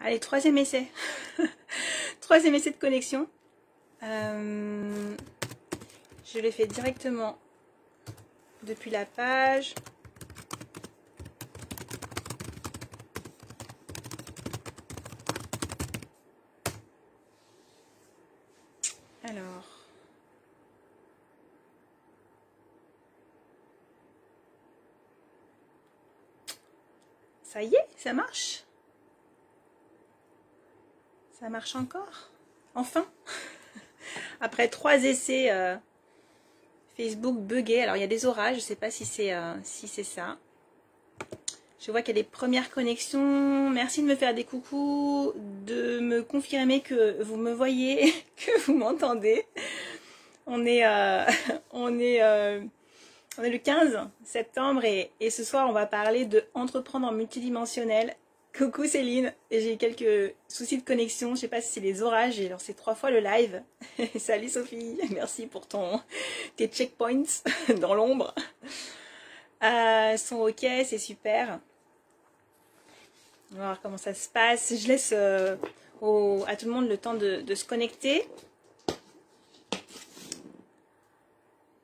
Allez, troisième essai. Troisième essai de connexion. Je l'ai fait directement depuis la page. Alors. Ça y est, ça marche. Ça marche encore. Enfin. Après 3 essais Facebook buggé. Alors il y a des orages, je ne sais pas si c'est ça. Je vois qu'il y a des premières connexions. Merci de me faire des coucous, de me confirmer que vous me voyez, que vous m'entendez. On est le 15 septembre et ce soir on va parler de entreprendre en multidimensionnel. Coucou Céline, j'ai quelques soucis de connexion, je ne sais pas si c'est les orages, j'ai lancé 3 fois le live. Salut Sophie, merci pour tes checkpoints dans l'ombre. Sont ok, c'est super. On va voir comment ça se passe. Je laisse à tout le monde le temps de se connecter.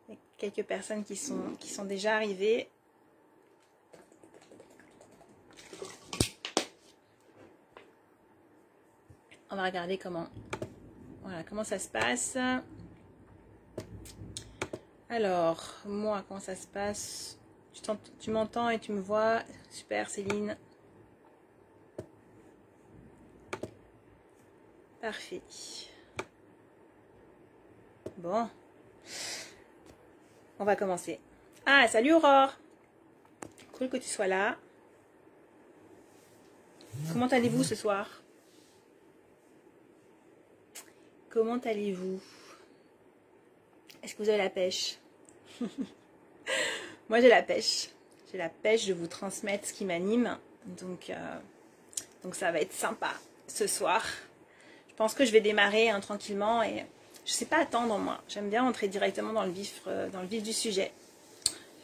Il y a quelques personnes qui sont déjà arrivées. On va regarder comment ça se passe. Alors, moi, comment ça se passe? Tu m'entends et tu me vois? Super, Céline. Parfait. Bon. On va commencer. Ah, salut Aurore. Cool que tu sois là. Comment allez-vous ce soir? Comment allez-vous? Est-ce que vous avez la pêche? Moi j'ai la pêche. J'ai la pêche de vous transmettre ce qui m'anime. Donc ça va être sympa ce soir. Je pense que je vais démarrer tranquillement et je ne sais pas attendre moi. J'aime bien entrer directement dans le vif du sujet.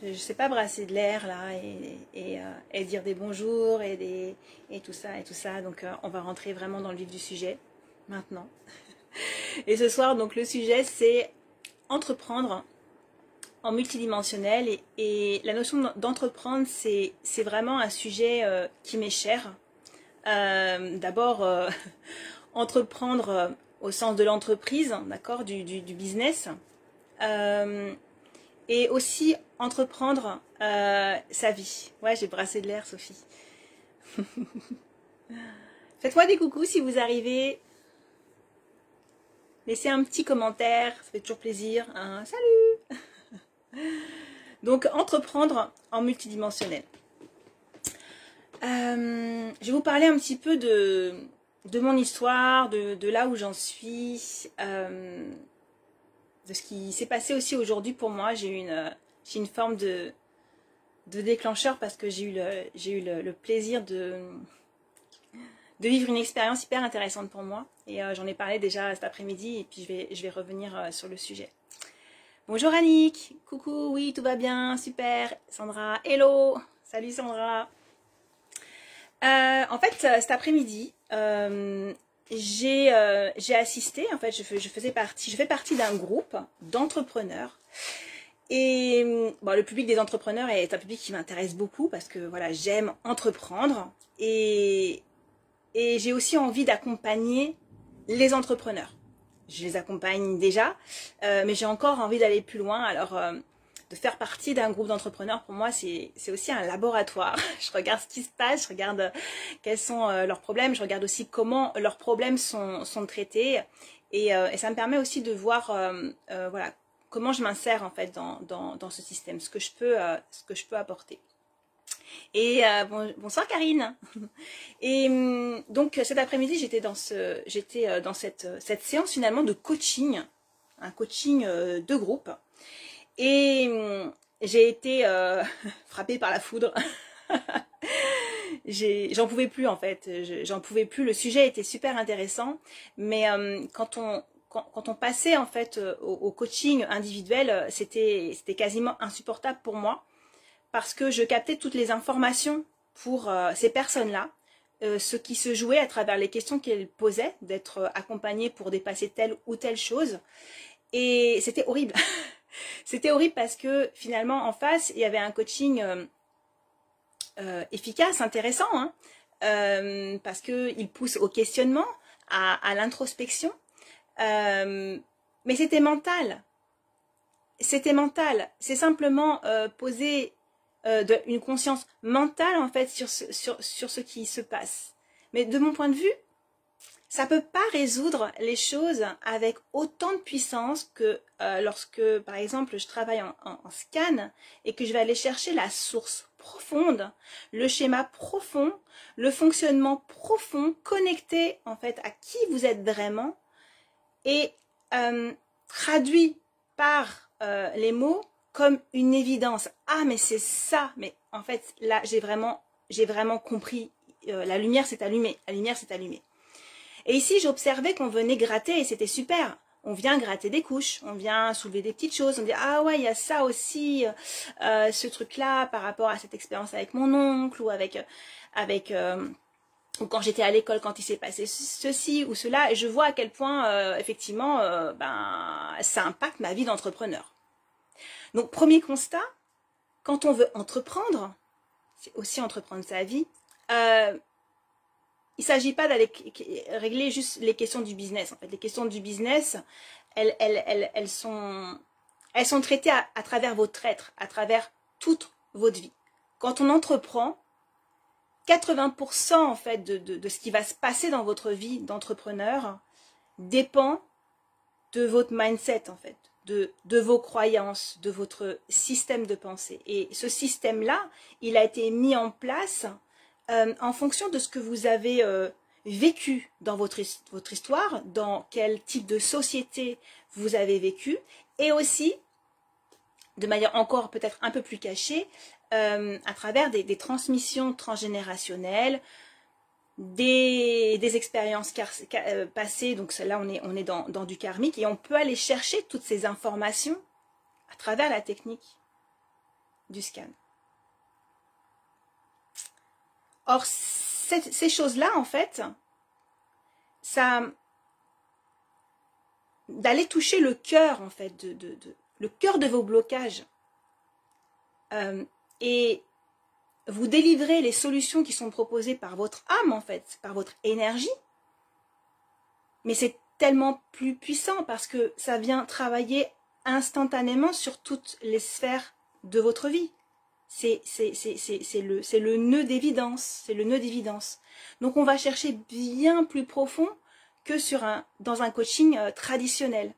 Je ne sais pas brasser de l'air là et dire des bonjours et tout ça. Donc on va rentrer vraiment dans le vif du sujet maintenant. Et ce soir, donc le sujet, c'est entreprendre en multidimensionnel. Et la notion d'entreprendre, c'est vraiment un sujet qui m'est cher. D'abord, entreprendre au sens de l'entreprise, d'accord, du business. Et aussi entreprendre sa vie. Ouais, j'ai brassé de l'air, Sophie. Faites-moi des coucous si vous arrivez. Laissez un petit commentaire, ça fait toujours plaisir. Salut. Donc, entreprendre en multidimensionnel. Je vais vous parler un petit peu de mon histoire, de là où j'en suis, de ce qui s'est passé aussi aujourd'hui pour moi. J'ai une forme de déclencheur parce que j'ai eu le plaisir de vivre une expérience hyper intéressante pour moi. Et j'en ai parlé déjà cet après-midi et puis je vais revenir sur le sujet. Bonjour Annick, coucou, oui tout va bien, super. Sandra, hello, salut Sandra. En fait cet après-midi, j'ai assisté, en fait je fais partie d'un groupe d'entrepreneurs. Et bon, le public des entrepreneurs est un public qui m'intéresse beaucoup parce que voilà, j'aime entreprendre et j'ai aussi envie d'accompagner les entrepreneurs. Je les accompagne déjà, mais j'ai encore envie d'aller plus loin. Alors, de faire partie d'un groupe d'entrepreneurs, pour moi, c'est aussi un laboratoire. Je regarde ce qui se passe, je regarde quels sont leurs problèmes, je regarde aussi comment leurs problèmes sont traités. Et ça me permet aussi de voir voilà, comment je m'insère en fait dans ce système, ce que je peux apporter. Et bonsoir Karine. Et donc cet après-midi j'étais dans cette séance finalement de coaching, un coaching de groupe. Et j'ai été frappée par la foudre. J'en pouvais plus en fait, j'en pouvais plus. Le sujet était super intéressant, mais quand on passait en fait au coaching individuel, c'était quasiment insupportable pour moi. Parce que je captais toutes les informations pour ces personnes-là. ce qui se jouait à travers les questions qu'elle posait, d'être accompagnée pour dépasser telle ou telle chose. Et c'était horrible. C'était horrible parce que finalement, en face, il y avait un coaching efficace, intéressant, hein, parce qu'il pousse au questionnement, à l'introspection. Mais c'était mental. C'était mental. C'est simplement poser une conscience mentale, en fait, sur ce qui se passe. Mais de mon point de vue, ça ne peut pas résoudre les choses avec autant de puissance que lorsque, par exemple, je travaille en scan et que je vais aller chercher la source profonde, le schéma profond, le fonctionnement profond, connecté en fait à qui vous êtes vraiment et traduit par les mots comme une évidence. Ah, mais c'est ça. Mais en fait, là, j'ai vraiment compris. La lumière s'est allumée. La lumière s'est allumée. Et ici, j'observais qu'on venait gratter et c'était super. On vient gratter des couches, on vient soulever des petites choses, on dit « Ah ouais, il y a ça aussi, ce truc-là par rapport à cette expérience avec mon oncle ou ou quand j'étais à l'école, quand il s'est passé ceci ou cela. » Et je vois à quel point, effectivement, ça impacte ma vie d'entrepreneur. Donc, premier constat, quand on veut entreprendre, c'est aussi entreprendre sa vie, il ne s'agit pas d'aller régler juste les questions du business. En fait, les questions du business, elles sont traitées à travers votre être, à travers toute votre vie. Quand on entreprend, 80% en fait de ce qui va se passer dans votre vie d'entrepreneur dépend de votre mindset en fait, de vos croyances, de votre système de pensée. Et ce système-là, il a été mis en place en fonction de ce que vous avez vécu dans votre histoire, dans quel type de société vous avez vécu, et aussi, de manière encore peut-être un peu plus cachée, à travers des transmissions transgénérationnelles, des expériences passées, donc là on est dans du karmique, et on peut aller chercher toutes ces informations à travers la technique du scan. Or, ces choses-là, en fait, d'aller toucher le cœur, en fait, le cœur de vos blocages, et vous délivrer les solutions qui sont proposées par votre âme, en fait, par votre énergie. Mais c'est tellement plus puissant parce que ça vient travailler instantanément sur toutes les sphères de votre vie. C'est le nœud d'évidence, c'est le nœud d'évidence. Donc on va chercher bien plus profond que dans un coaching traditionnel.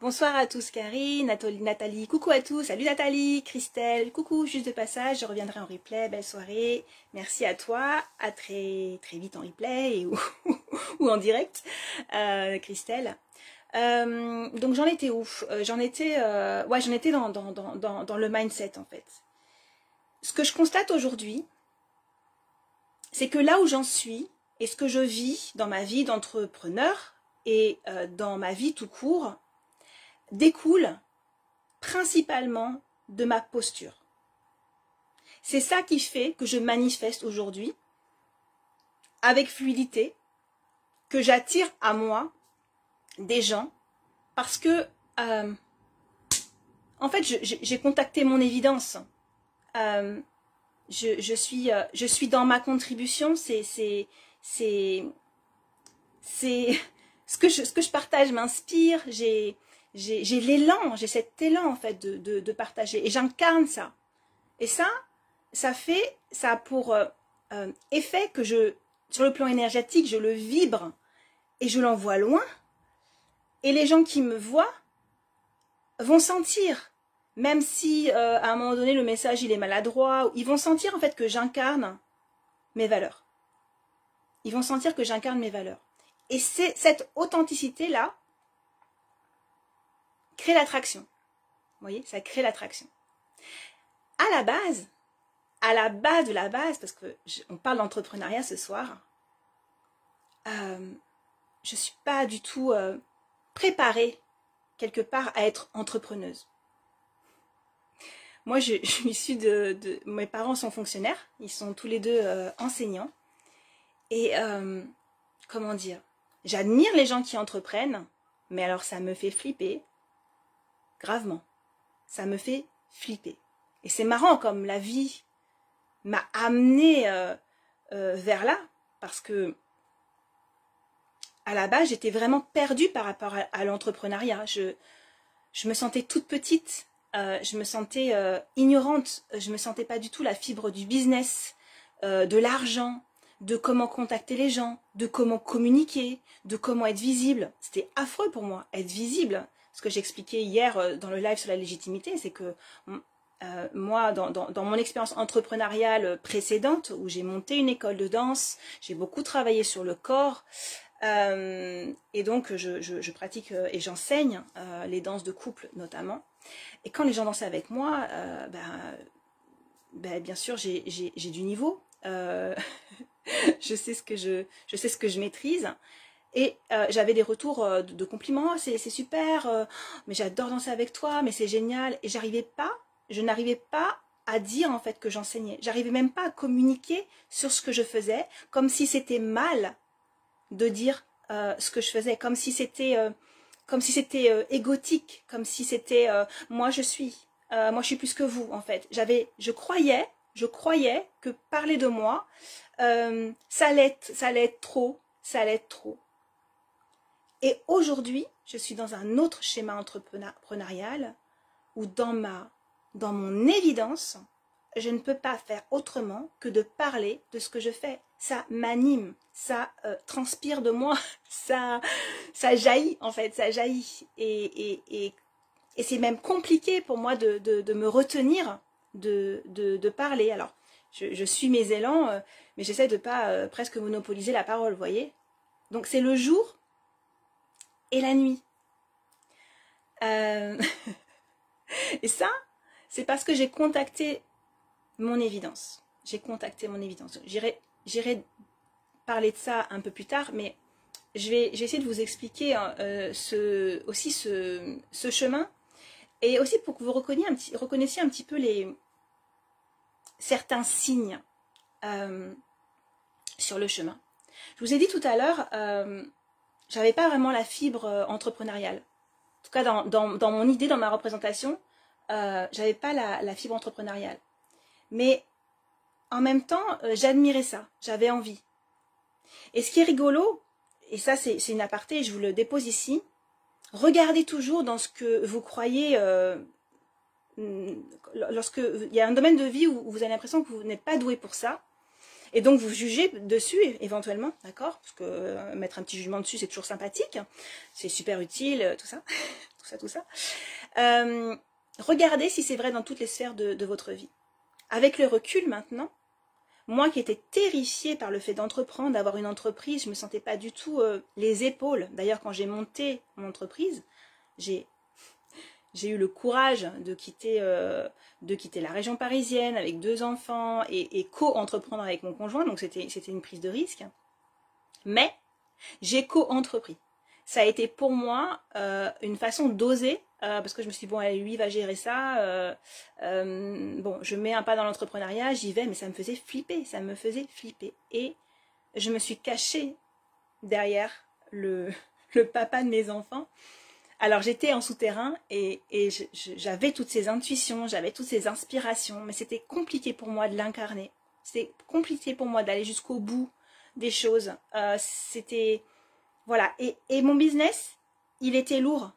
Bonsoir à tous, Karine, Nathalie, coucou à tous, salut Nathalie, Christelle, coucou, juste de passage, je reviendrai en replay, belle soirée, merci à toi, à très vite en replay ou en direct, Christelle. Donc j'en étais où? J'en étais dans le mindset en fait. Ce que je constate aujourd'hui, c'est que là où j'en suis et ce que je vis dans ma vie d'entrepreneur et dans ma vie tout court découle principalement de ma posture. C'est ça qui fait que je manifeste aujourd'hui avec fluidité, que j'attire à moi des gens parce que en fait j'ai contacté mon évidence. Je suis dans ma contribution, c'est ce que je partage m'inspire, j'ai l'élan, j'ai cet élan en fait de partager et j'incarne ça. Et ça a pour effet que sur le plan énergétique, je le vibre et je l'envoie loin. Et les gens qui me voient vont sentir, même si à un moment donné le message il est maladroit, ils vont sentir en fait que j'incarne mes valeurs. Ils vont sentir que j'incarne mes valeurs. Et c'est cette authenticité-là crée l'attraction. Vous voyez, ça crée l'attraction. À la base de la base, parce qu'on parle d'entrepreneuriat ce soir, je ne suis pas du tout préparée quelque part à être entrepreneuse. Moi, je suis issue mes parents sont fonctionnaires, ils sont tous les deux enseignants. Et comment dire, j'admire les gens qui entreprennent, mais alors ça me fait flipper, gravement. Ça me fait flipper. Et c'est marrant comme la vie m'a amenée vers là, parce que à la base, j'étais vraiment perdue par rapport à l'entrepreneuriat. Je me sentais toute petite, je me sentais ignorante, je me sentais pas du tout la fibre du business, de l'argent, de comment contacter les gens, de comment communiquer, de comment être visible. C'était affreux pour moi, être visible. Ce que j'expliquais hier dans le live sur la légitimité, c'est que moi, dans mon expérience entrepreneuriale précédente, où j'ai monté une école de danse, j'ai beaucoup travaillé sur le corps, et donc je pratique et j'enseigne les danses de couple notamment. Et quand les gens dansaient avec moi, bien sûr j'ai du niveau, je sais ce que je maîtrise. Et j'avais des retours de compliments, c'est super, mais j'adore danser avec toi, mais c'est génial. Et je n'arrivais pas à dire en fait que j'enseignais. J'arrivais même pas à communiquer sur ce que je faisais, comme si c'était mal de dire ce que je faisais, comme si c'était égotique, comme si c'était moi je suis plus que vous en fait. Je croyais que parler de moi ça allait être trop. Et aujourd'hui, je suis dans un autre schéma entrepreneurial où dans mon évidence, je ne peux pas faire autrement que de parler de ce que je fais. Ça m'anime, ça transpire de moi, ça jaillit en fait, ça jaillit. Et c'est même compliqué pour moi de me retenir de parler. Alors, je suis mes élans, mais j'essaie de pas presque monopoliser la parole, vous voyez. Donc c'est le jour et la nuit. Et ça, c'est parce que j'ai contacté mon évidence. J'irai parler de ça un peu plus tard, mais je vais essayer de vous expliquer ce chemin, et aussi pour que vous reconnaissiez un petit peu certains signes sur le chemin. Je vous ai dit tout à l'heure, j'avais pas vraiment la fibre entrepreneuriale. En tout cas, dans mon idée, dans ma représentation, j'avais pas la fibre entrepreneuriale. Mais en même temps, j'admirais ça, j'avais envie. Et ce qui est rigolo, et ça c'est une aparté, je vous le dépose ici, regardez toujours dans ce que vous croyez, lorsqu'il y a un domaine de vie où vous avez l'impression que vous n'êtes pas doué pour ça, et donc vous jugez dessus éventuellement, d'accord? Parce que mettre un petit jugement dessus, c'est toujours sympathique, c'est super utile, tout ça, tout ça. Regardez si c'est vrai dans toutes les sphères de votre vie. Avec le recul maintenant, moi qui étais terrifiée par le fait d'entreprendre, d'avoir une entreprise, je ne me sentais pas du tout les épaules. D'ailleurs, quand j'ai monté mon entreprise, j'ai eu le courage de quitter la région parisienne avec 2 enfants et co-entreprendre avec mon conjoint. Donc c'était une prise de risque. Mais j'ai co-entrepris. Ça a été pour moi une façon d'oser, parce que je me suis dit, bon, allez, lui va gérer ça. Bon, je mets un pas dans l'entrepreneuriat, j'y vais, mais ça me faisait flipper. Et je me suis cachée derrière le papa de mes enfants. Alors j'étais en souterrain et j'avais toutes ces intuitions, j'avais toutes ces inspirations, mais c'était compliqué pour moi de l'incarner. C'était compliqué pour moi d'aller jusqu'au bout des choses. C'était... Voilà. Et mon business, il était lourd.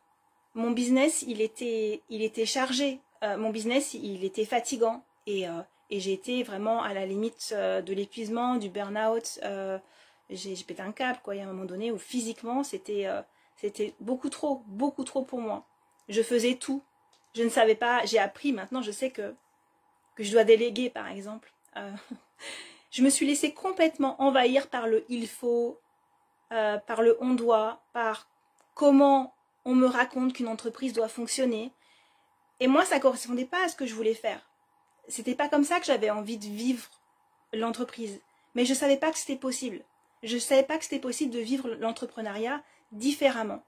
Mon business, il était chargé. Mon business, il était fatigant. Et j'ai été vraiment à la limite de l'épuisement, du burn-out. J'ai pété un câble, quoi. Il y a un moment donné où physiquement, c'était beaucoup trop pour moi. Je faisais tout. Je ne savais pas, j'ai appris, maintenant je sais que je dois déléguer par exemple. Je me suis laissée complètement envahir par le il faut, par le on doit, par comment on me raconte qu'une entreprise doit fonctionner. Et moi ça ne correspondait pas à ce que je voulais faire. C'était pas comme ça que j'avais envie de vivre l'entreprise. Mais je ne savais pas que c'était possible. Je ne savais pas que c'était possible de vivre l'entrepreneuriat différemment.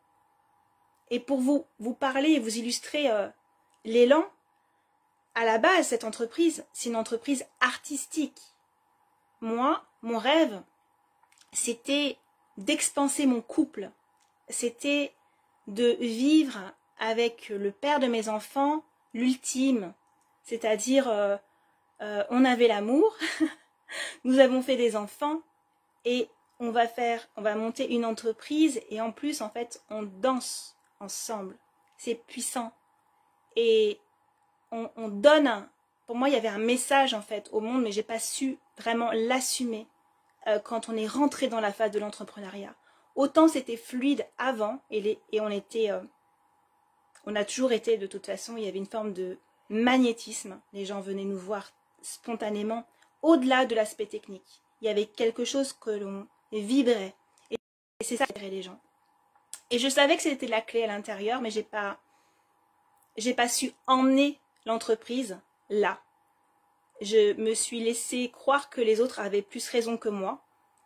Et pour vous parler et vous illustrer l'élan, à la base, cette entreprise, c'est une entreprise artistique. Moi, mon rêve, c'était d'expanser mon couple. C'était de vivre avec le père de mes enfants l'ultime. C'est-à-dire, on avait l'amour, nous avons fait des enfants et on va monter une entreprise et en plus, en fait, on danse ensemble. C'est puissant. Et on donne, pour moi, il y avait un message, en fait, au monde, mais j'ai pas su vraiment l'assumer quand on est rentré dans la phase de l'entrepreneuriat. Autant c'était fluide avant et on a toujours été, de toute façon, il y avait une forme de magnétisme. Les gens venaient nous voir spontanément, au-delà de l'aspect technique. Il y avait quelque chose que l'on vibrait. Et c'est ça qui attirait les gens. Et je savais que c'était la clé à l'intérieur, mais j'ai pas su emmener l'entreprise là. Je me suis laissé croire que les autres avaient plus raison que moi.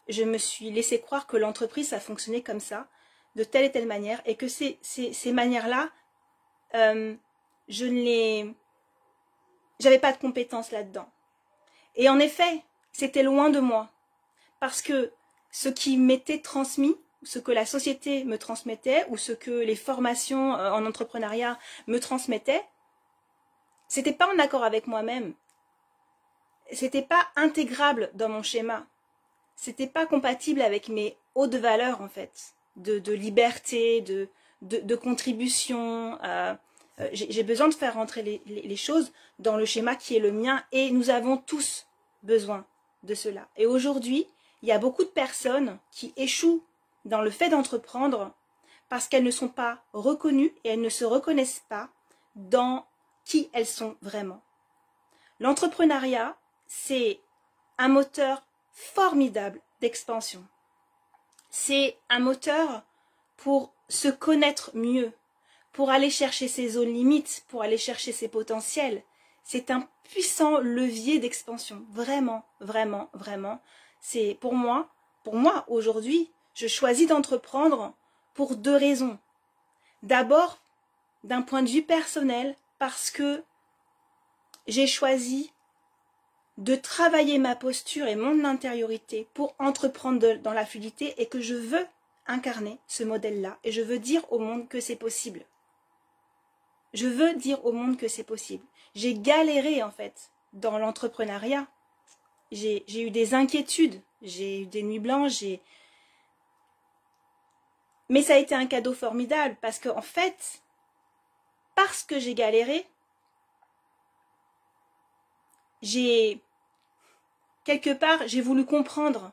Je me suis laissé croire que l'entreprise, ça fonctionnait comme ça, de telle et telle manière, et que ces manières-là, j'avais pas de compétences là-dedans. Et en effet, c'était loin de moi. Parce que ce qui m'était transmis, ce que la société me transmettait, ou ce que les formations en entrepreneuriat me transmettaient, c'était pas en accord avec moi-même. C'était pas intégrable dans mon schéma. C'était pas compatible avec mes hautes valeurs, en fait, de liberté, de contribution. J'ai besoin de faire rentrer les choses dans le schéma qui est le mien et nous avons tous besoin de cela. Et aujourd'hui, il y a beaucoup de personnes qui échouent dans le fait d'entreprendre parce qu'elles ne sont pas reconnues et elles ne se reconnaissent pas dans qui elles sont vraiment. L'entrepreneuriat, c'est un moteur formidable d'expansion. C'est un moteur pour se connaître mieux, pour aller chercher ses zones limites, pour aller chercher ses potentiels. C'est un puissant levier d'expansion. Vraiment, vraiment, vraiment. C'est pour moi aujourd'hui, je choisis d'entreprendre pour 2 raisons. D'abord, d'un point de vue personnel, parce que j'ai choisi de travailler ma posture et mon intériorité pour entreprendre dans la fluidité et que je veux incarner ce modèle-là et je veux dire au monde que c'est possible. Je veux dire au monde que c'est possible. J'ai galéré en fait dans l'entrepreneuriat. J'ai eu des inquiétudes, j'ai eu des nuits blanches, mais ça a été un cadeau formidable parce que en fait, parce que j'ai galéré, quelque part, j'ai voulu comprendre.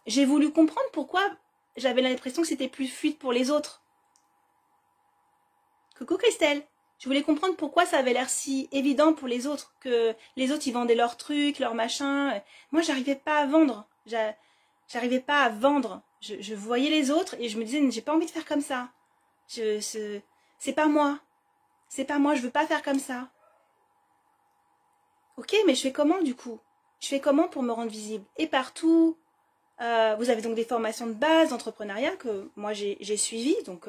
J'ai voulu comprendre pourquoi j'avais l'impression que c'était plus fluide pour les autres. Coucou Christelle, je voulais comprendre pourquoi ça avait l'air si évident pour les autres, que les autres ils vendaient leurs trucs, leurs machins. Moi, j'arrivais pas à vendre. J'arrivais pas à vendre. Je voyais les autres et je me disais, j'ai pas envie de faire comme ça. C'est pas moi. C'est pas moi, je veux pas faire comme ça. Ok, mais je fais comment du coup? Je fais comment pour me rendre visible? Et partout, vous avez donc des formations de base d'entrepreneuriat que moi j'ai suivi, donc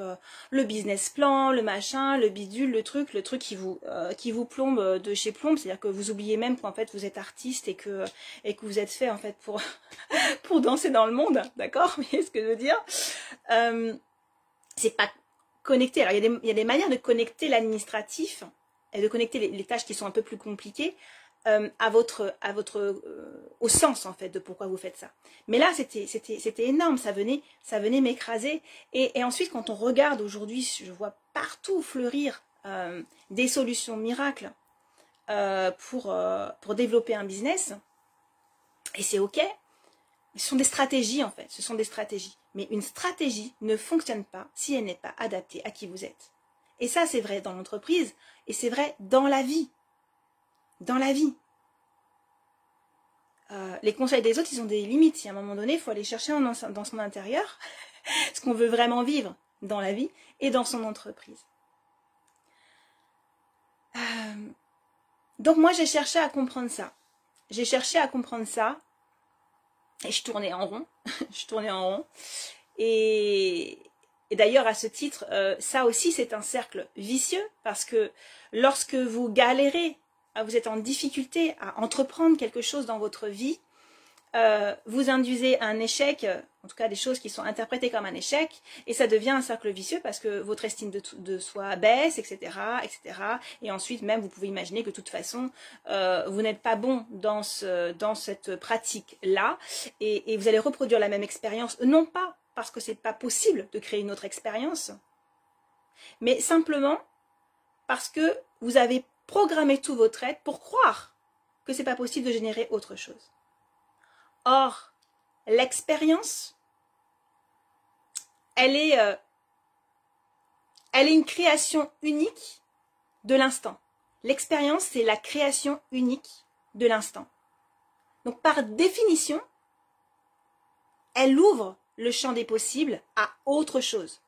le business plan, le machin, le bidule, le truc qui vous plombe de chez plombe, c'est-à-dire que vous oubliez même qu'en fait vous êtes artiste et que vous êtes fait en fait pour pour danser dans le monde, d'accord? Vous voyez ce que je veux dire? C'est pas connecté. Alors il y a des manières de connecter l'administratif et de connecter les tâches qui sont un peu plus compliquées. Au sens en fait de pourquoi vous faites ça. Mais là c'était énorme, ça venait m'écraser. Et ensuite quand on regarde aujourd'hui, je vois partout fleurir des solutions miracles pour développer un business. Et c'est ok. Ce sont des stratégies en fait, ce sont des stratégies. Mais une stratégie ne fonctionne pas si elle n'est pas adaptée à qui vous êtes. Et ça c'est vrai dans l'entreprise et c'est vrai dans la vie. Dans la vie. Les conseils des autres, ils ont des limites. Si à un moment donné, il faut aller chercher dans son intérieur ce qu'on veut vraiment vivre dans la vie et dans son entreprise. Donc moi, j'ai cherché à comprendre ça. J'ai cherché à comprendre ça et je tournais en rond. Je tournais en rond. Et d'ailleurs, à ce titre, ça aussi, c'est un cercle vicieux parce que lorsque vous galérez vous êtes en difficulté à entreprendre quelque chose dans votre vie, vous induisez un échec, en tout cas des choses qui sont interprétées comme un échec, et ça devient un cercle vicieux parce que votre estime de soi baisse, etc., etc. Et ensuite même vous pouvez imaginer que de toute façon vous n'êtes pas bon dans cette pratique-là, et vous allez reproduire la même expérience, non pas parce que c'est pas possible de créer une autre expérience, mais simplement parce que vous avez programmé tout votre être pour croire que c'est pas possible de générer autre chose. Or, l'expérience, elle est une création unique de l'instant. L'expérience, c'est la création unique de l'instant. Donc, par définition, elle ouvre le champ des possibles à autre chose.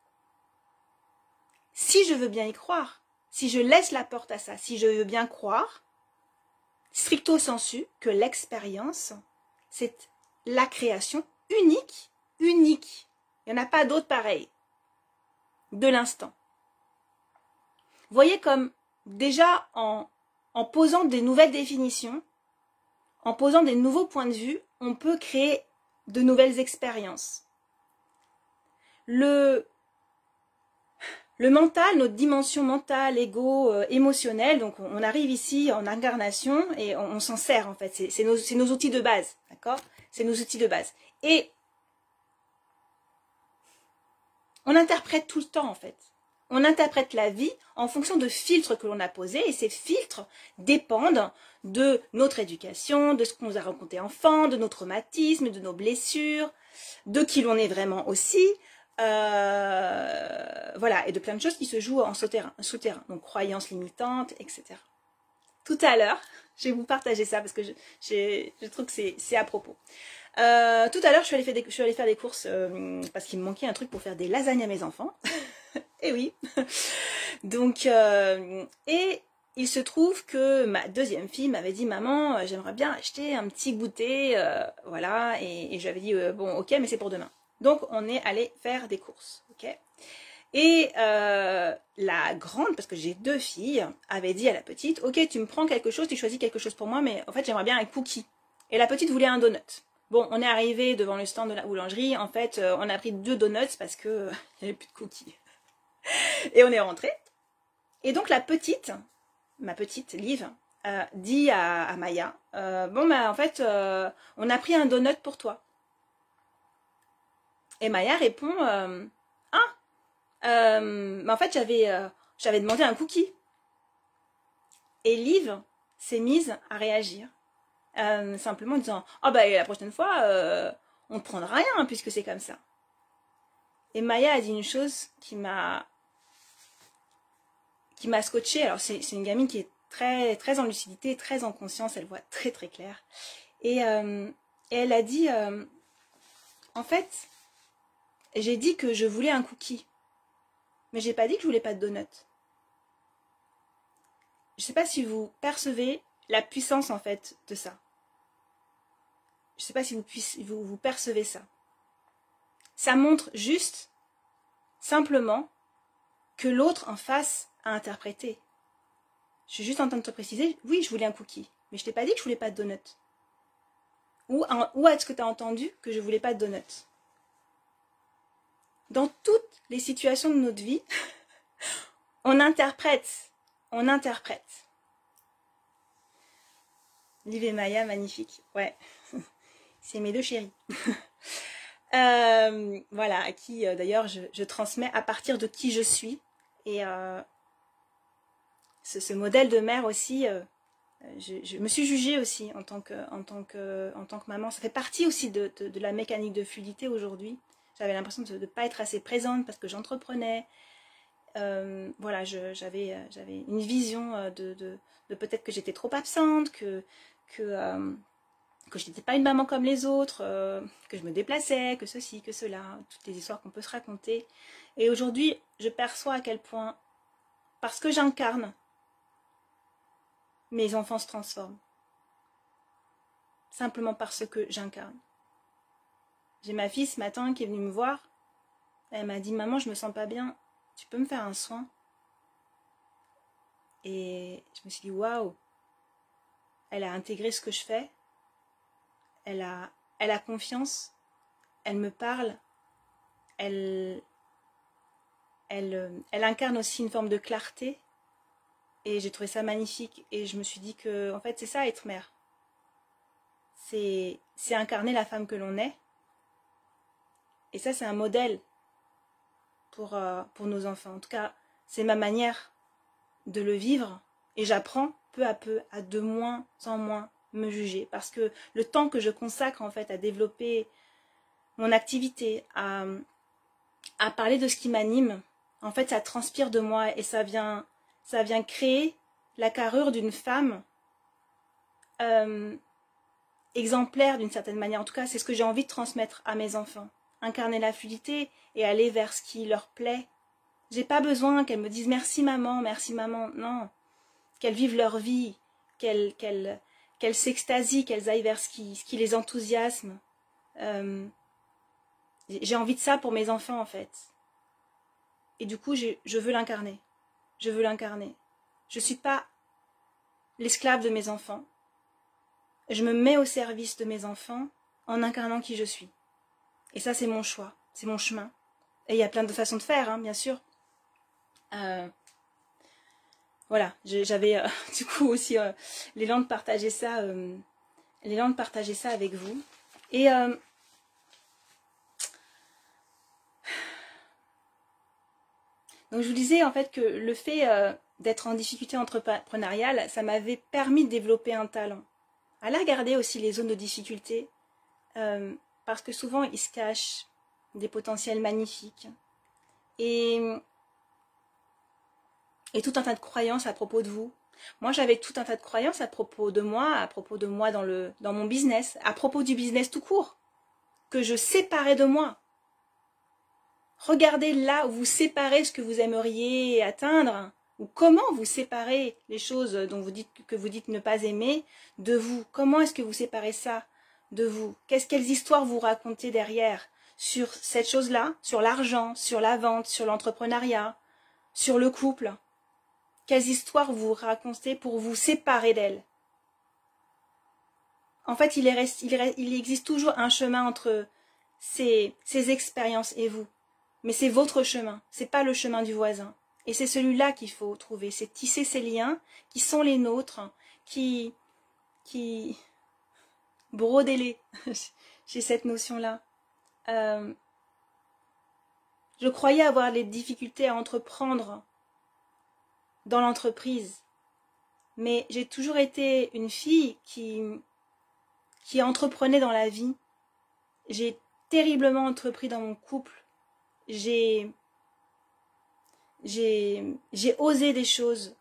Si je veux bien y croire, si je laisse la porte à ça, si je veux bien croire, stricto sensu, que l'expérience, c'est la création unique. Il n'y en a pas d'autre pareil. De l'instant. Vous voyez comme déjà en posant des nouvelles définitions, en posant des nouveaux points de vue, on peut créer de nouvelles expériences. Le mental, notre dimension mentale, égo, émotionnelle, donc on arrive ici en incarnation et on s'en sert en fait, c'est nos outils de base, d'accord? C'est nos outils de base. Et on interprète tout le temps en fait. On interprète la vie en fonction de filtres que l'on a posés, et ces filtres dépendent de notre éducation, de ce qu'on nous a raconté enfant, de nos traumatismes, de nos blessures, de qui l'on est vraiment aussi. Voilà, et de plein de choses qui se jouent en souterrain, donc croyances limitantes, etc. Tout à l'heure, je vais vous partager ça parce que je trouve que c'est à propos. Tout à l'heure, je suis allée faire des courses parce qu'il me manquait un truc pour faire des lasagnes à mes enfants. Et oui. Donc, et il se trouve que ma deuxième fille m'avait dit, maman, j'aimerais bien acheter un petit goûter, voilà, et j'avais dit, bon, ok, mais c'est pour demain. Donc, on est allé faire des courses, ok. Et la grande, parce que j'ai 2 filles, avait dit à la petite, ok, tu me prends quelque chose, tu choisis quelque chose pour moi, mais en fait, j'aimerais bien un cookie. Et la petite voulait un donut. Bon, on est arrivé devant le stand de la boulangerie, en fait, on a pris 2 donuts parce que il n'y avait plus de cookies. Et on est rentré. Et donc, la petite, ma petite Liv, dit à Maya, bon, bah, en fait, on a pris un donut pour toi. Et Maya répond, mais en fait, j'avais demandé un cookie. Et Liv s'est mise à réagir, simplement en disant, oh bah la prochaine fois, on ne prendra rien puisque c'est comme ça. Et Maya a dit une chose qui m'a scotché. Alors c'est une gamine qui est très, très en lucidité, très en conscience, elle voit très très clair. Et elle a dit, en fait, j'ai dit que je voulais un cookie. Mais j'ai pas dit que je voulais pas de donut. Je sais pas si vous percevez la puissance en fait de ça. Je sais pas si vous percevez ça. Ça montre juste, simplement, que l'autre en face a interprété. Je suis juste en train de te préciser, oui, je voulais un cookie, mais je t'ai pas dit que je voulais pas de donut. Ou est-ce que tu as entendu que je voulais pas de donut? Dans toutes les situations de notre vie, on interprète. Liv et Maya, magnifique. Ouais, c'est mes 2 chéris. Voilà, à qui d'ailleurs je transmets à partir de qui je suis. Et ce modèle de mère aussi, je me suis jugée aussi en tant que maman. Ça fait partie aussi de la mécanique de fluidité aujourd'hui. J'avais l'impression de ne pas être assez présente parce que j'entreprenais. Voilà, j'avais une vision de peut-être que j'étais trop absente, que je n'étais pas une maman comme les autres, que je me déplaçais, que ceci, que cela, toutes les histoires qu'on peut se raconter. Et aujourd'hui, je perçois à quel point, parce que j'incarne, mes enfants se transforment. Simplement parce que j'incarne. J'ai ma fille ce matin qui est venue me voir. Elle m'a dit, maman, je me sens pas bien. Tu peux me faire un soin? Et je me suis dit, waouh, elle a intégré ce que je fais, elle a confiance, elle me parle, elle incarne aussi une forme de clarté, et j'ai trouvé ça magnifique, et je me suis dit que, en fait, c'est ça être mère. C'est incarner la femme que l'on est, et ça, c'est un modèle pour nos enfants. En tout cas, c'est ma manière de le vivre, et j'apprends peu à peu à de moins en moins me juger, parce que le temps que je consacre en fait à développer mon activité, à parler de ce qui m'anime, en fait ça transpire de moi, et ça vient créer la carrure d'une femme exemplaire d'une certaine manière. En tout cas, c'est ce que j'ai envie de transmettre à mes enfants, incarner la fluidité et aller vers ce qui leur plaît. J'ai pas besoin qu'elles me disent merci maman, non, qu'elles vivent leur vie, qu'elles s'extasient, qu'elles aillent vers ce qui les enthousiasme. J'ai envie de ça pour mes enfants en fait. Et du coup, je veux l'incarner. Je veux l'incarner. Je ne suis pas l'esclave de mes enfants. Je me mets au service de mes enfants en incarnant qui je suis. Et ça, c'est mon choix, c'est mon chemin. Et il y a plein de façons de faire, hein, bien sûr. Voilà, j'avais du coup aussi l'élan de partager ça, avec vous. Et donc je vous disais en fait que le fait d'être en difficulté entrepreneuriale, ça m'avait permis de développer un talent. Allez regarder aussi les zones de difficulté, parce que souvent il se cache des potentiels magnifiques. Et tout un tas de croyances à propos de vous. Moi, j'avais tout un tas de croyances à propos de moi dans mon business, à propos du business tout court, que je séparais de moi. Regardez là où vous séparez ce que vous aimeriez atteindre, ou comment vous séparez les choses que vous dites ne pas aimer de vous. Comment est-ce que vous séparez ça de vous? Quelles histoires vous racontez derrière sur cette chose-là, sur l'argent, sur la vente, sur l'entrepreneuriat, sur le couple? Quelles histoires vous racontez pour vous séparer d'elle? En fait, il existe toujours un chemin entre ces expériences et vous. Mais c'est votre chemin, c'est pas le chemin du voisin. Et c'est celui-là qu'il faut trouver, c'est tisser ces liens qui sont les nôtres, qui brodez-les. J'ai cette notion-là. Je croyais avoir les difficultés à entreprendre dans l'entreprise, mais j'ai toujours été une fille qui entreprenait dans la vie. J'ai terriblement entrepris dans mon couple. J'ai osé des choses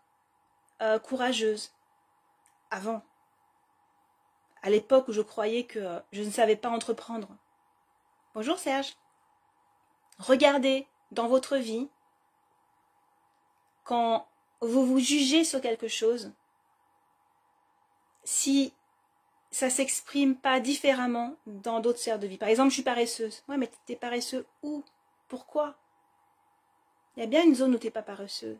courageuses avant, à l'époque où je croyais que je ne savais pas entreprendre. Bonjour Serge. Regardez dans votre vie, quand vous vous jugez sur quelque chose, si ça s'exprime pas différemment dans d'autres sphères de vie. Par exemple, je suis paresseuse. Ouais, mais t'es paresseux où? Pourquoi? Il y a bien une zone où t'es pas paresseux.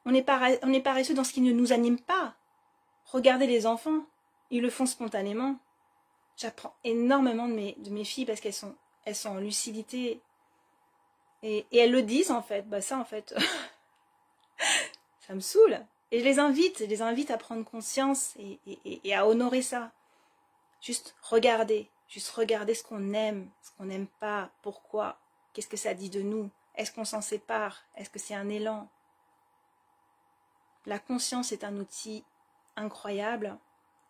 On est paresseux dans ce qui ne nous anime pas. Regardez les enfants, ils le font spontanément. J'apprends énormément de mes filles parce qu'elles sont en lucidité. Et elles le disent en fait. Bah ça en fait, ça me saoule. Et je les invite à prendre conscience et à honorer ça. Juste regarder ce qu'on aime, ce qu'on n'aime pas, pourquoi, qu'est-ce que ça dit de nous, est-ce qu'on s'en sépare, est-ce que c'est un élan? La conscience est un outil incroyable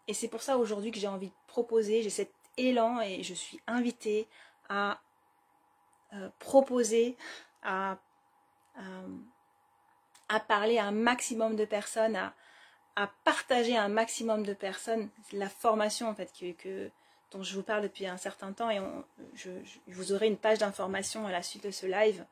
et c'est pour ça aujourd'hui que j'ai envie de proposer, j'ai cet élan et je suis invitée à proposer, à parler à un maximum de personnes, à partager à un maximum de personnes la formation en fait dont je vous parle depuis un certain temps, et vous aurez une page d'information à la suite de ce live,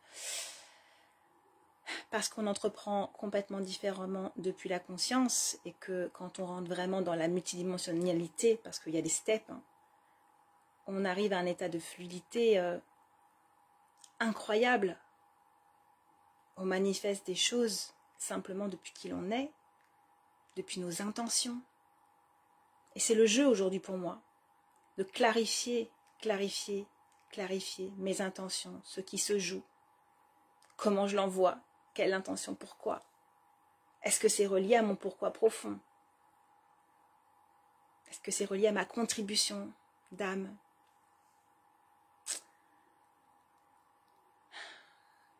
parce qu'on entreprend complètement différemment depuis la conscience, et que quand on rentre vraiment dans la multidimensionnalité, parce qu'il y a des steps, hein, on arrive à un état de fluidité incroyable. On manifeste des choses simplement depuis qui l'on est, depuis nos intentions. Et c'est le jeu aujourd'hui pour moi, de clarifier mes intentions, ce qui se joue, comment je l'envoie, quelle intention, pourquoi. Est-ce que c'est relié à mon pourquoi profond? Est-ce que c'est relié à ma contribution d'âme?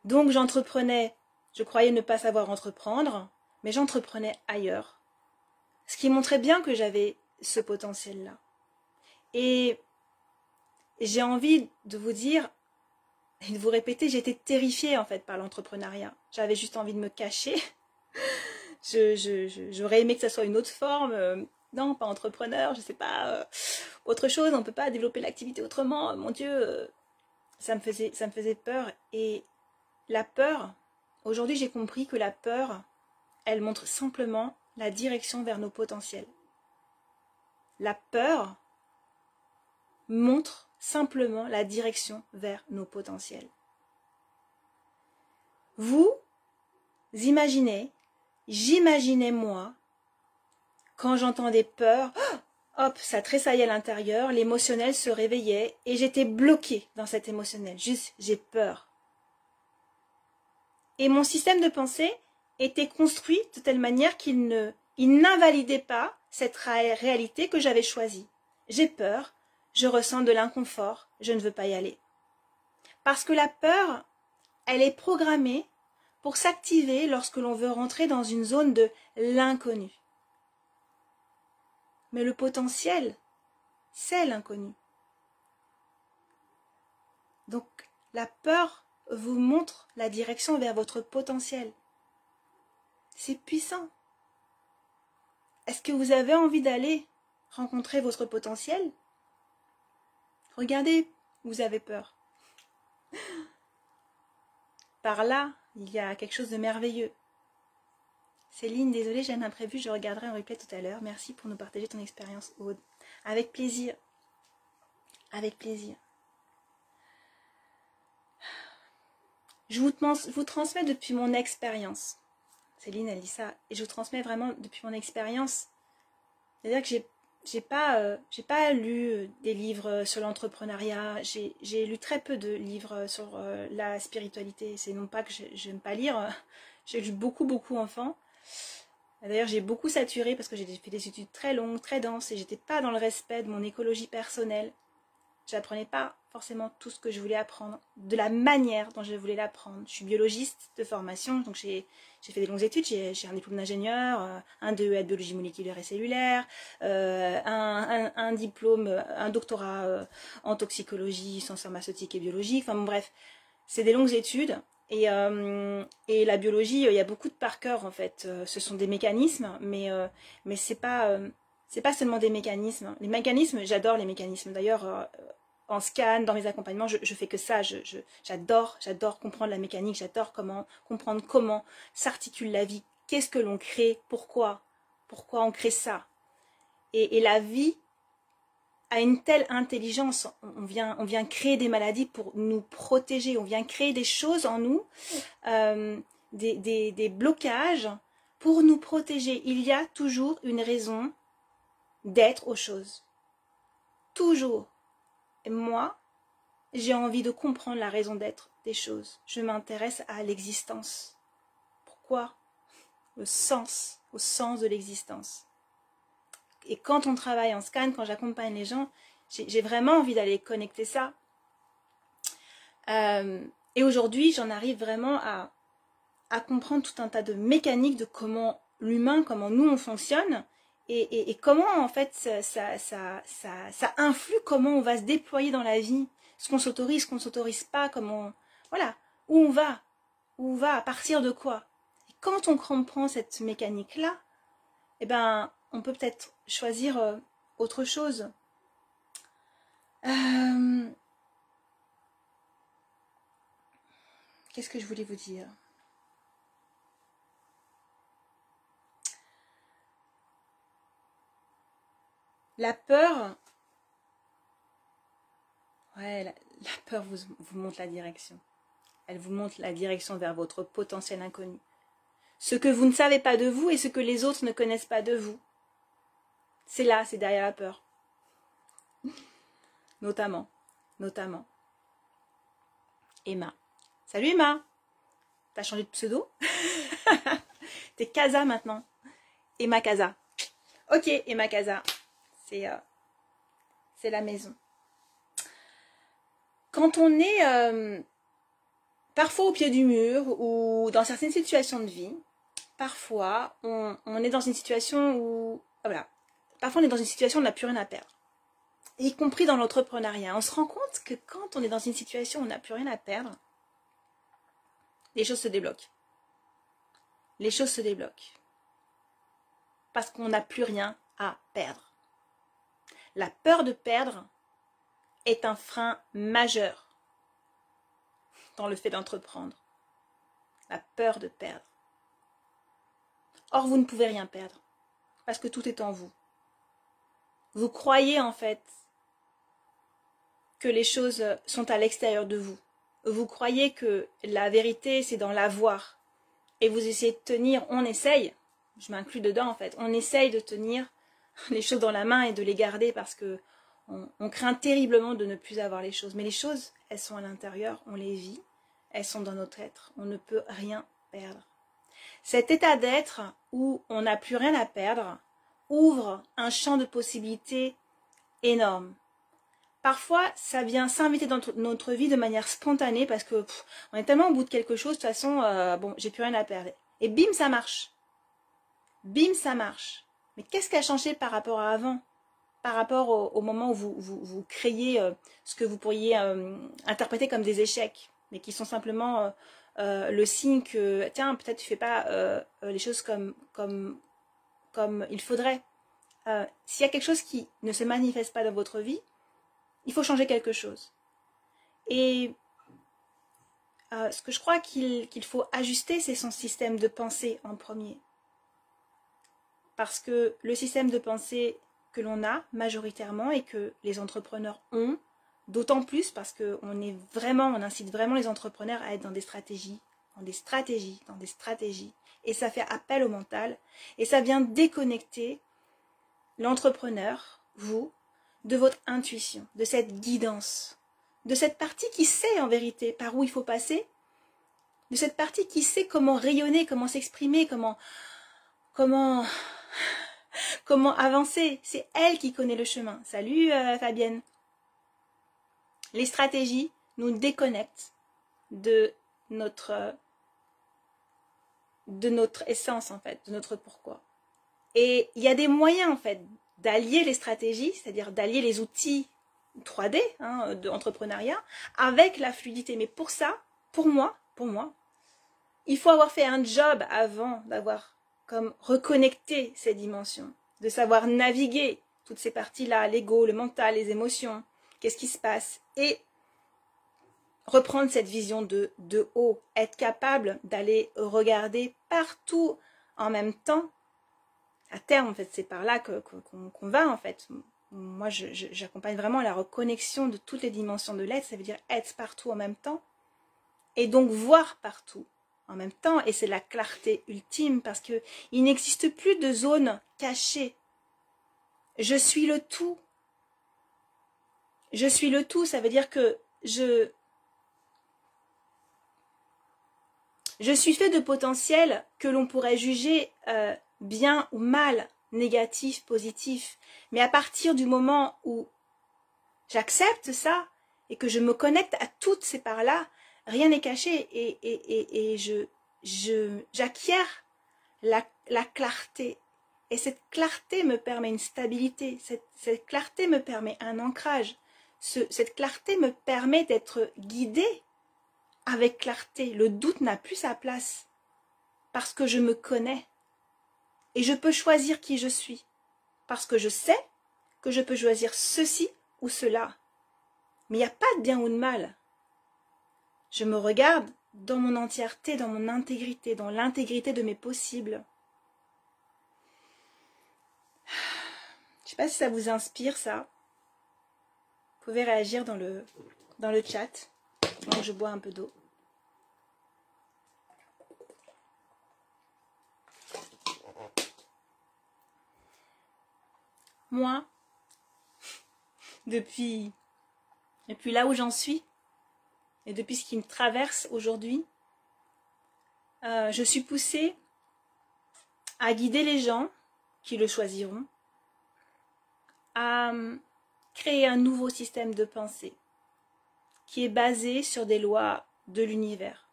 Donc j'entreprenais, je croyais ne pas savoir entreprendre, mais j'entreprenais ailleurs. Ce qui montrait bien que j'avais ce potentiel-là. Et j'ai envie de vous dire, et de vous répéter, j'étais terrifiée en fait par l'entrepreneuriat. J'avais juste envie de me cacher. J'aurais aimé que ça soit une autre forme. Non, pas entrepreneur, je sais pas, autre chose, on ne peut pas développer l'activité autrement. Mon Dieu, ça me faisait peur. Et la peur, aujourd'hui j'ai compris que la peur, elle montre simplement la direction vers nos potentiels. La peur montre simplement la direction vers nos potentiels. Vous imaginez, j'imaginais moi, quand j'entendais peur, hop, ça tressaillait à l'intérieur, l'émotionnel se réveillait et j'étais bloquée dans cet émotionnel. Juste, j'ai peur. Et mon système de pensée était construit de telle manière qu'il n'invalidait pas cette réalité que j'avais choisie. J'ai peur, je ressens de l'inconfort, je ne veux pas y aller. Parce que la peur, elle est programmée pour s'activer lorsque l'on veut rentrer dans une zone de l'inconnu. Mais le potentiel, c'est l'inconnu. Donc, la peur vous montre la direction vers votre potentiel. C'est puissant. Est-ce que vous avez envie d'aller rencontrer votre potentiel? Regardez, vous avez peur. Par là, il y a quelque chose de merveilleux. Céline, désolée, j'ai un imprévu, je regarderai un replay tout à l'heure. Merci pour nous partager ton expérience, Aude. Avec plaisir. Avec plaisir. Je vous transmets depuis mon expérience. Céline, elle dit ça. Et je vous transmets vraiment depuis mon expérience. C'est-à-dire que j'ai pas lu des livres sur l'entrepreneuriat. J'ai lu très peu de livres sur la spiritualité. C'est non pas que j'aime pas lire. J'ai lu beaucoup enfant. D'ailleurs, j'ai beaucoup saturé parce que j'ai fait des études très longues, très denses et j'étais pas dans le respect de mon écologie personnelle. J'apprenais pas forcément tout ce que je voulais apprendre, de la manière dont je voulais l'apprendre. Je suis biologiste de formation, donc j'ai fait des longues études, j'ai un diplôme d'ingénieur, un DEA de biologie moléculaire et cellulaire, un diplôme, un doctorat en toxicologie, sciences pharmaceutiques et biologie, enfin bon bref, c'est des longues études. Et la biologie, il y a beaucoup de par cœur en fait. Ce sont des mécanismes, mais c'est pas seulement des mécanismes. Les mécanismes, j'adore les mécanismes. D'ailleurs, en scan, dans mes accompagnements, je fais que ça. J'adore comprendre la mécanique. J'adore comprendre comment s'articule la vie. Qu'est-ce que l'on crée? Pourquoi on crée ça? Et la vie a une telle intelligence, on vient créer des maladies pour nous protéger, on vient créer des choses en nous, des blocages pour nous protéger. Il y a toujours une raison d'être aux choses. Toujours. Et moi, j'ai envie de comprendre la raison d'être des choses. Je m'intéresse à l'existence. Pourquoi? Au sens de l'existence. Et quand on travaille en scan, quand j'accompagne les gens, j'ai vraiment envie d'aller connecter ça. Et aujourd'hui, j'en arrive vraiment à comprendre tout un tas de mécaniques de comment l'humain, comment nous on fonctionne, et comment en fait ça influe comment on va se déployer dans la vie, ce qu'on s'autorise, ce qu'on ne s'autorise pas, comment, voilà, où on va, à partir de quoi. Et quand on comprend cette mécanique-là, eh ben, on peut peut-être choisir autre chose. Qu'est-ce que je voulais vous dire? La peur, ouais, la peur vous montre la direction. Elle vous montre la direction vers votre potentiel inconnu. Ce que vous ne savez pas de vous et ce que les autres ne connaissent pas de vous. C'est là, c'est derrière la peur. Notamment. Emma. Salut Emma. T'as changé de pseudo? T'es Casa maintenant. Emma Casa. Ok, Emma Casa. C'est la maison. Quand on est parfois au pied du mur ou dans certaines situations de vie, parfois on est dans une situation où... Voilà. Parfois on est dans une situation où on n'a plus rien à perdre. Y compris dans l'entrepreneuriat. On se rend compte que quand on est dans une situation où on n'a plus rien à perdre, les choses se débloquent. Les choses se débloquent. Parce qu'on n'a plus rien à perdre. La peur de perdre est un frein majeur dans le fait d'entreprendre. La peur de perdre. Or, vous ne pouvez rien perdre. Parce que tout est en vous. Vous croyez en fait que les choses sont à l'extérieur de vous. Vous croyez que la vérité, c'est dans l'avoir. Et vous essayez de tenir, on essaye, je m'inclus dedans en fait, on essaye de tenir les choses dans la main et de les garder parce que on craint terriblement de ne plus avoir les choses. Mais les choses, elles sont à l'intérieur, on les vit, elles sont dans notre être, on ne peut rien perdre. Cet état d'être où on n'a plus rien à perdre ouvre un champ de possibilités énorme. Parfois, ça vient s'inviter dans notre vie de manière spontanée parce que on est tellement au bout de quelque chose, de toute façon, bon, j'ai plus rien à perdre. Et bim, ça marche. Bim, ça marche. Mais qu'est-ce qui a changé par rapport à avant? Par rapport au moment où vous créez ce que vous pourriez interpréter comme des échecs, mais qui sont simplement le signe que, tiens, peut-être tu fais pas les choses comme il faudrait. S'il y a quelque chose qui ne se manifeste pas dans votre vie, il faut changer quelque chose. Et ce que je crois qu'il faut ajuster, c'est son système de pensée en premier. Parce que le système de pensée que l'on a majoritairement et que les entrepreneurs ont, d'autant plus parce qu'on incite vraiment les entrepreneurs à être dans des stratégies, et ça fait appel au mental, et ça vient déconnecter l'entrepreneur, vous, de votre intuition, de cette guidance, de cette partie qui sait en vérité par où il faut passer, de cette partie qui sait comment rayonner, comment s'exprimer, comment avancer. C'est elle qui connaît le chemin. Salut Fabienne. Les stratégies nous déconnectent de notre essence en fait, de notre pourquoi. Et il y a des moyens en fait d'allier les stratégies, c'est-à-dire d'allier les outils 3D d'entrepreneuriat avec la fluidité. Mais pour ça, pour moi, il faut avoir fait un job avant d'avoir comme reconnecté ces dimensions, de savoir naviguer toutes ces parties-là, l'ego, le mental, les émotions, qu'est-ce qui se passe, et reprendre cette vision de haut, être capable d'aller regarder partout en même temps. À terme, en fait, c'est par là qu'on va, en fait. Moi, j'accompagne vraiment la reconnexion de toutes les dimensions de l'être, ça veut dire être partout en même temps, et donc voir partout en même temps, et c'est la clarté ultime, parce que il n'existe plus de zone cachée. Je suis le tout. Je suis le tout, ça veut dire que je suis fait de potentiel que l'on pourrait juger bien ou mal, négatif, positif. Mais à partir du moment où j'accepte ça et que je me connecte à toutes ces parts-là, rien n'est caché et j'acquiers la clarté. Et cette clarté me permet une stabilité, cette clarté me permet un ancrage, cette clarté me permet d'être guidée avec clarté. Le doute n'a plus sa place parce que je me connais et je peux choisir qui je suis parce que je sais que je peux choisir ceci ou cela. Mais il n'y a pas de bien ou de mal. Je me regarde dans mon entièreté, dans mon intégrité, dans l'intégrité de mes possibles. Je ne sais pas si ça vous inspire ça. Vous pouvez réagir dans le chat. Donc je bois un peu d'eau. moi, depuis là où j'en suis, et depuis ce qui me traverse aujourd'hui, je suis poussée à guider les gens qui le choisiront, à créer un nouveau système de pensée qui est basé sur des lois de l'univers.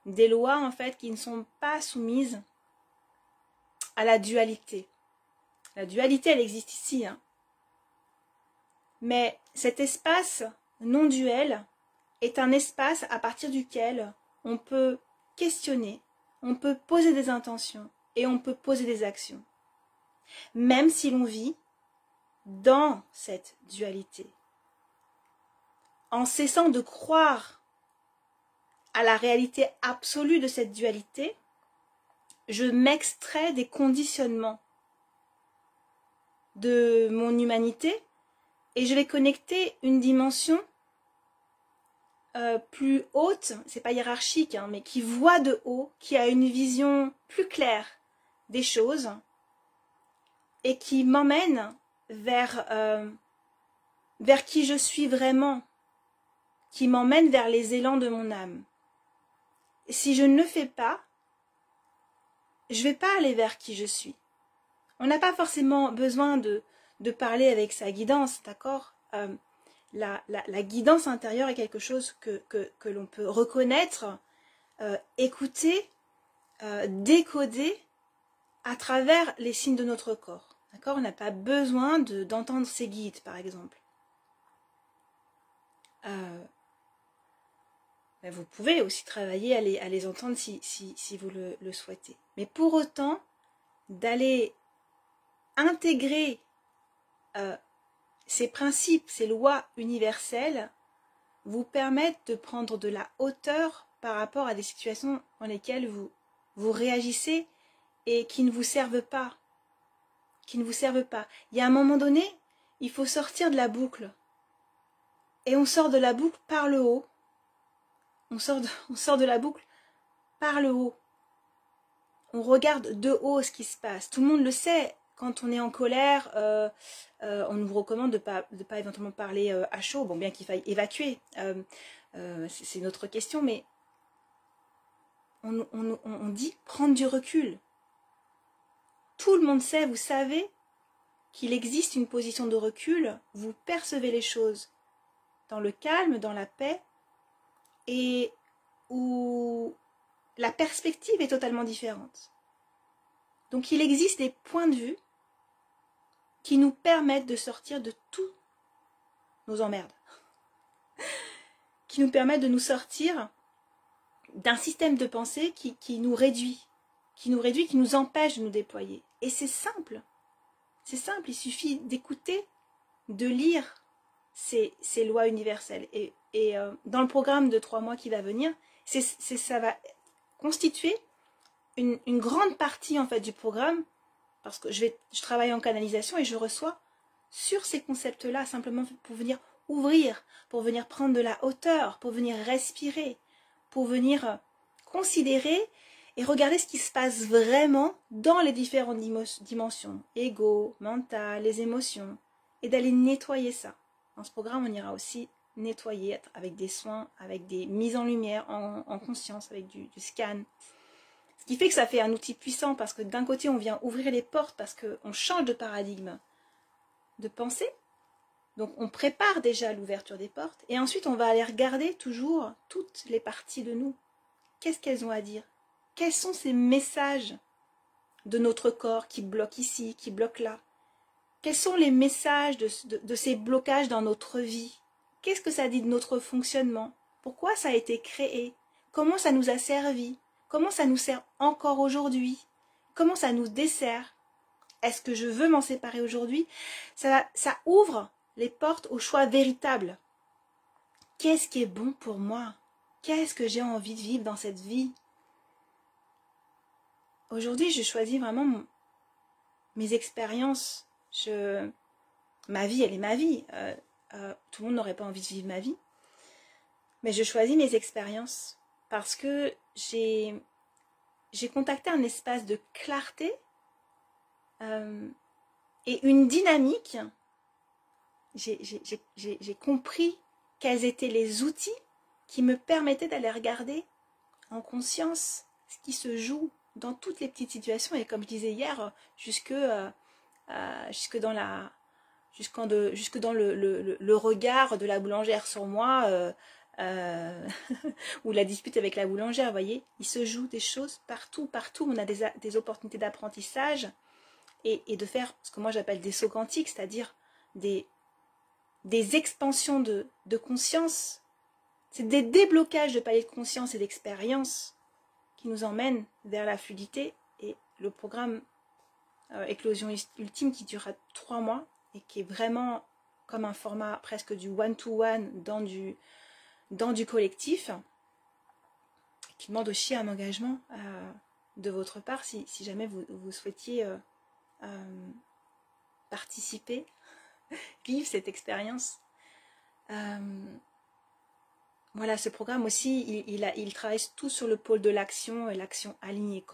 Des lois en fait qui ne sont pas soumises à la dualité. La dualité, elle existe ici, hein. Mais cet espace non duel est un espace à partir duquel on peut questionner, on peut poser des intentions et on peut poser des actions. Même si l'on vit dans cette dualité. En cessant de croire à la réalité absolue de cette dualité, je m'extrais des conditionnements de mon humanité et je vais connecter une dimension plus haute, c'est pas hiérarchique, hein, mais qui voit de haut, qui a une vision plus claire des choses et qui m'emmène vers qui je suis vraiment, qui m'emmène vers les élans de mon âme. Et si je ne le fais pas, je ne vais pas aller vers qui je suis. On n'a pas forcément besoin de parler avec sa guidance, d'accord ? La guidance intérieure est quelque chose que l'on peut reconnaître, écouter, décoder à travers les signes de notre corps. D'accord ? On n'a pas besoin d'entendre ses guides, par exemple. Vous pouvez aussi travailler à les entendre si vous le souhaitez. Mais pour autant, d'aller intégrer ces principes, ces lois universelles, vous permettent de prendre de la hauteur par rapport à des situations dans lesquelles vous réagissez et qui ne vous servent pas. Qui ne vous servent pas. Il y a un moment donné, il faut sortir de la boucle. Et on sort de la boucle par le haut. On sort de la boucle par le haut. On regarde de haut ce qui se passe. Tout le monde le sait. Quand on est en colère, on nous recommande de pas éventuellement parler à chaud. Bon, bien qu'il faille évacuer. C'est une autre question, mais on dit prendre du recul. Tout le monde sait, vous savez qu'il existe une position de recul. Vous percevez les choses dans le calme, dans la paix, et où la perspective est totalement différente. Donc il existe des points de vue qui nous permettent de sortir de tous nos emmerdes, qui nous permettent de nous sortir d'un système de pensée qui nous réduit, qui nous empêche de nous déployer. Et c'est simple, il suffit d'écouter, de lire ces lois universelles. Et dans le programme de 3 mois qui va venir, ça va constituer une grande partie en fait du programme, parce que je travaille en canalisation et je reçois sur ces concepts-là, simplement pour venir ouvrir, pour venir prendre de la hauteur, pour venir respirer, pour venir considérer et regarder ce qui se passe vraiment dans les différentes dimensions, ego, mental, les émotions, et d'aller nettoyer ça. Dans ce programme, on ira aussi nettoyer avec des soins, avec des mises en lumière, en conscience, avec du scan. Ce qui fait que ça fait un outil puissant parce que d'un côté, on vient ouvrir les portes parce qu'on change de paradigme de pensée. Donc, on prépare déjà l'ouverture des portes. Et ensuite, on va aller regarder toujours toutes les parties de nous. Qu'est-ce qu'elles ont à dire? Quels sont ces messages de notre corps qui bloquent ici, qui bloquent là? Quels sont les messages de ces blocages dans notre vie? Qu'est-ce que ça dit de notre fonctionnement? Pourquoi ça a été créé? Comment ça nous a servi? Comment ça nous sert encore aujourd'hui? Comment ça nous dessert? Est-ce que je veux m'en séparer aujourd'hui? Ça ouvre les portes au choix véritable. Qu'est-ce qui est bon pour moi? Qu'est-ce que j'ai envie de vivre dans cette vie? Aujourd'hui, je choisis vraiment mes expériences. Ma vie, elle est ma vie. Tout le monde n'aurait pas envie de vivre ma vie. Mais je choisis mes expériences parce que j'ai contacté un espace de clarté et une dynamique. J'ai compris quels étaient les outils qui me permettaient d'aller regarder en conscience ce qui se joue dans toutes les petites situations. Et comme je disais hier, jusque dans le regard de la boulangère sur moi, ou la dispute avec la boulangère, vous voyez, il se joue des choses partout, on a des opportunités d'apprentissage et de faire ce que moi j'appelle des sauts quantiques, c'est-à-dire des expansions de conscience. C'est des déblocages de paliers de conscience et d'expérience qui nous emmènent vers la fluidité. Et le programme Éclosion Ultime qui durera 3 mois et qui est vraiment comme un format presque du one-to-one dans du collectif, qui demande aussi un engagement de votre part si jamais vous souhaitiez participer, vivre cette expérience. Voilà, ce programme aussi, il travaille tout sur le pôle de l'action et l'action alignée.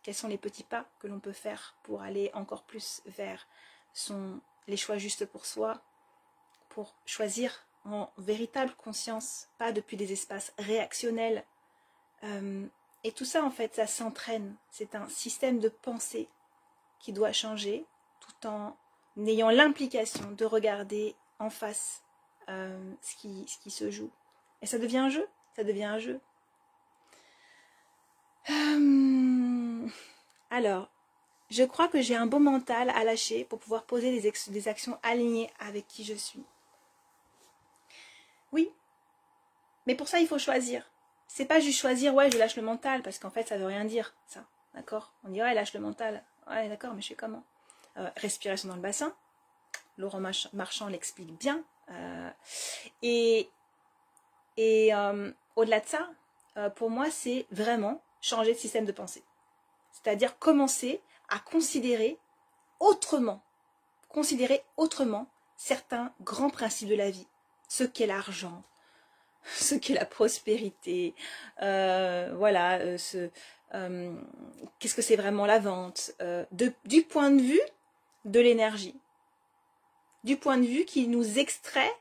Quels sont les petits pas que l'on peut faire pour aller encore plus vers les choix justes pour soi, pour choisir en véritable conscience, pas depuis des espaces réactionnels. Et tout ça, en fait, ça s'entraîne. C'est un système de pensée qui doit changer tout en ayant l'implication de regarder en face ce qui se joue. Et ça devient un jeu, Alors, je crois que j'ai un beau mental à lâcher pour pouvoir poser des actions alignées avec qui je suis. Oui, mais pour ça, il faut choisir. C'est pas juste choisir, ouais, je lâche le mental, parce qu'en fait, ça veut rien dire, ça. D'accord? On dit, ouais, lâche le mental. Ouais, d'accord, mais je fais comment? Respiration dans le bassin. Laurent Marchand l'explique bien. Au-delà de ça, pour moi, c'est vraiment changer de système de pensée. C'est-à-dire commencer à considérer autrement certains grands principes de la vie. Ce qu'est l'argent, ce qu'est la prospérité, qu'est-ce que c'est vraiment la vente, du point de vue de l'énergie, du point de vue qui nous extrait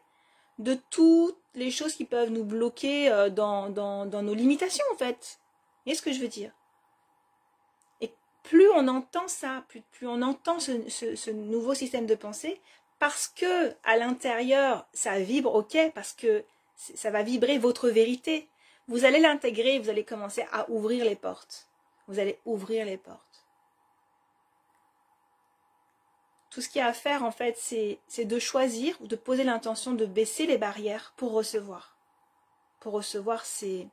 de toutes les choses qui peuvent nous bloquer dans nos limitations, en fait. Vous voyez ce que je veux dire? Et plus on entend ça, plus on entend ce nouveau système de pensée, parce que à l'intérieur, ça vibre, ok, parce que ça va vibrer votre vérité. Vous allez l'intégrer, vous allez commencer à ouvrir les portes. Vous allez ouvrir les portes. Tout ce qu'il y a à faire, en fait, c'est de choisir ou de poser l'intention de baisser les barrières pour recevoir. Pour recevoir ces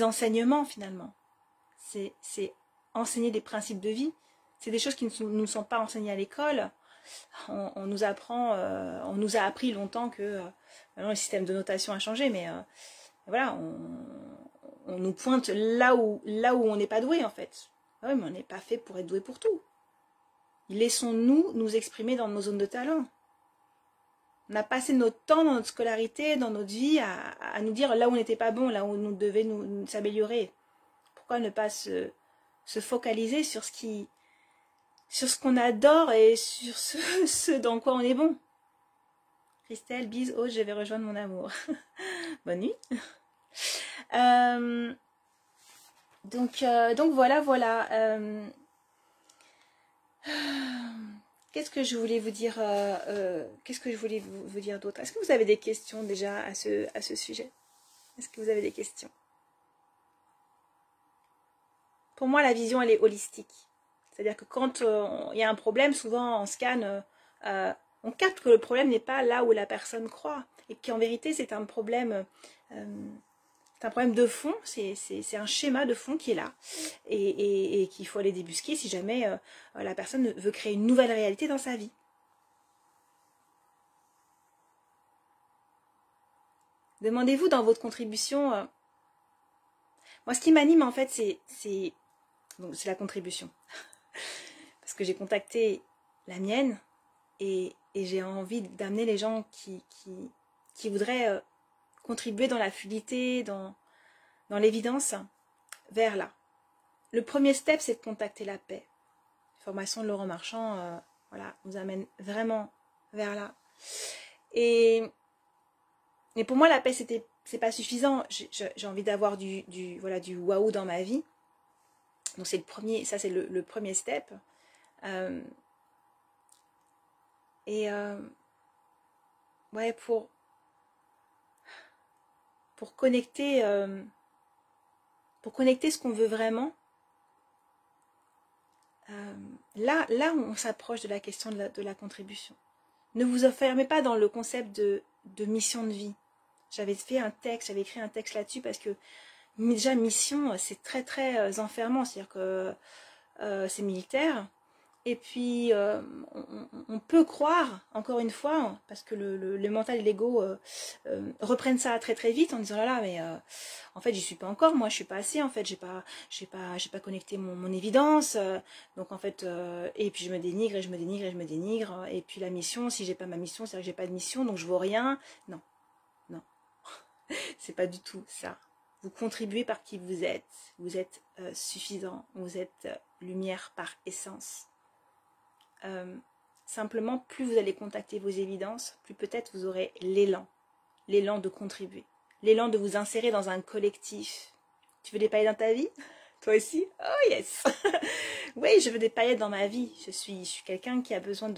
enseignements, finalement. C'est enseigner des principes de vie. C'est des choses qui ne nous sont pas enseignées à l'école. On nous a appris longtemps que maintenant le système de notation a changé, mais voilà, on nous pointe là où on n'est pas doué, en fait. Oui, mais on n'est pas fait pour être doué pour tout. Laissons-nous nous exprimer dans nos zones de talent. On a passé notre temps dans notre scolarité, dans notre vie, à nous dire là où on n'était pas bon, là où nous devions nous s'améliorer. Pourquoi ne pas se focaliser sur ce qu'on adore et sur ce dans quoi on est bon. Christelle, bise, oh, je vais rejoindre mon amour. Bonne nuit. Donc voilà. Qu'est-ce que je voulais vous dire d'autre? Est-ce que vous avez des questions déjà à ce sujet? Est-ce que vous avez des questions? Pour moi, la vision, elle est holistique. C'est-à-dire que quand il y a un problème, souvent on scanne, on capte que le problème n'est pas là où la personne croit. Et qu'en vérité, c'est un problème de fond, c'est un schéma de fond qui est là. Et qu'il faut aller débusquer si jamais la personne veut créer une nouvelle réalité dans sa vie. Demandez-vous dans votre contribution... moi, ce qui m'anime, en fait, c'est la contribution. Parce que j'ai contacté la mienne et j'ai envie d'amener les gens qui voudraient contribuer dans la fluidité, dans l'évidence, vers là. Le premier step, c'est de contacter la paix. Formation de Laurent Marchand, voilà, nous amène vraiment vers là. Et pour moi, la paix, c'est pas suffisant. J'ai envie d'avoir voilà, du waouh dans ma vie. Donc c'est le premier, ça c'est le premier step. Ouais, pour connecter ce qu'on veut vraiment. Là où on s'approche de la question de la contribution. Ne vous enfermez pas dans le concept de mission de vie. J'avais écrit un texte là-dessus parce que déjà mission, c'est très très enfermant, c'est-à-dire que c'est militaire. Et puis on peut croire, encore une fois, parce que le mental et l'ego reprennent ça très très vite en disant là mais en fait j'y suis pas encore, moi je suis pas assez, en fait j'ai pas connecté mon évidence, donc en fait et puis je me dénigre et je me dénigre et je me dénigre, et puis la mission, si j'ai pas ma mission, c'est-à-dire que j'ai pas de mission, donc je vaux rien. Non, c'est pas du tout ça. Vous contribuez par qui vous êtes suffisant, vous êtes lumière par essence. Simplement, plus vous allez contacter vos évidences, plus peut-être vous aurez l'élan de contribuer, l'élan de vous insérer dans un collectif. Tu veux des paillettes dans ta vie? Toi aussi? Oh yes. Oui, je veux des paillettes dans ma vie. Je suis quelqu'un qui a besoin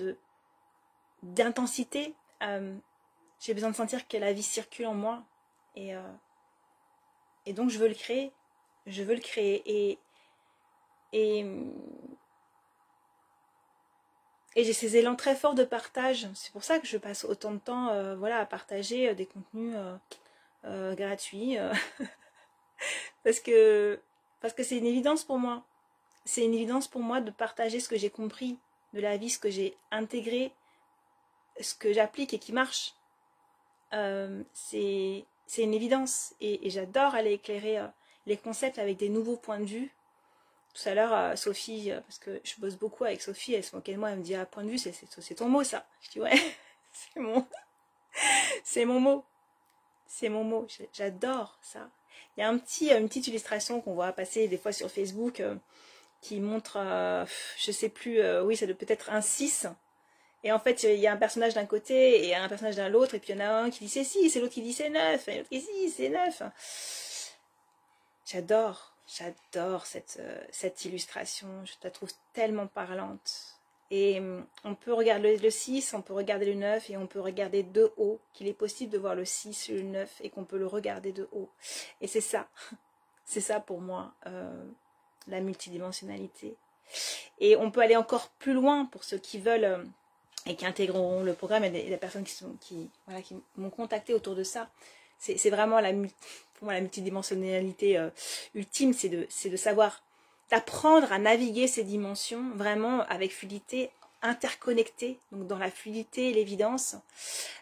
d'intensité. J'ai besoin de sentir que la vie circule en moi, et donc je veux le créer. Et j'ai ces élans très forts de partage. C'est pour ça que je passe autant de temps voilà, à partager des contenus gratuits. parce que c'est une évidence pour moi. C'est une évidence pour moi de partager ce que j'ai compris de la vie, ce que j'ai intégré, ce que j'applique et qui marche. C'est une évidence. Et j'adore aller éclairer les concepts avec des nouveaux points de vue. Tout à l'heure, Sophie, parce que je bosse beaucoup avec Sophie, elle se moquait de moi, elle me dit, ah, point de vue, c'est ton mot, ça. Je dis, ouais, c'est mon mot. C'est mon mot. J'adore ça. Il y a une petite illustration qu'on voit passer des fois sur Facebook qui montre, je sais plus, oui, ça doit peut-être un 6. Et en fait, il y a un personnage d'un côté et un personnage d'un l'autre, et puis il y en a un qui dit c'est 6, et l'autre qui dit c'est 9, et l'autre qui dit c'est 9. J'adore cette illustration, je la trouve tellement parlante. Et on peut regarder le 6, on peut regarder le 9, et on peut regarder de haut, qu'il est possible de voir le 6 et le 9, et qu'on peut le regarder de haut. Et c'est ça pour moi, la multidimensionnalité. Et on peut aller encore plus loin pour ceux qui veulent et qui intégreront le programme, et les personnes qui m'ont contacté autour de ça. C'est vraiment pour moi, la multidimensionnalité ultime, c'est de savoir, d'apprendre à naviguer ces dimensions vraiment avec fluidité, interconnectée, donc dans la fluidité et l'évidence,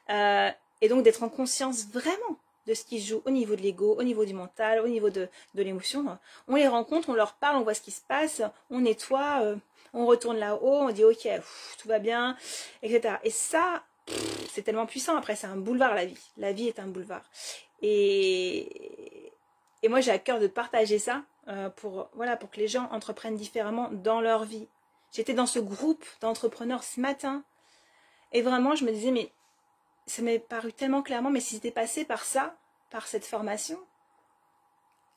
et donc d'être en conscience vraiment de ce qui se joue au niveau de l'ego, au niveau du mental, au niveau de l'émotion. On les rencontre, on leur parle, on voit ce qui se passe, on nettoie, on retourne là-haut, on dit ok, tout va bien, etc. Et ça, c'est tellement puissant. Après, c'est un boulevard, la vie. La vie est un boulevard. Et moi, j'ai à cœur de partager ça pour que les gens entreprennent différemment dans leur vie. J'étais dans ce groupe d'entrepreneurs ce matin, et vraiment, je me disais, mais ça m'est paru tellement clairement, mais si c'était passé par ça, par cette formation,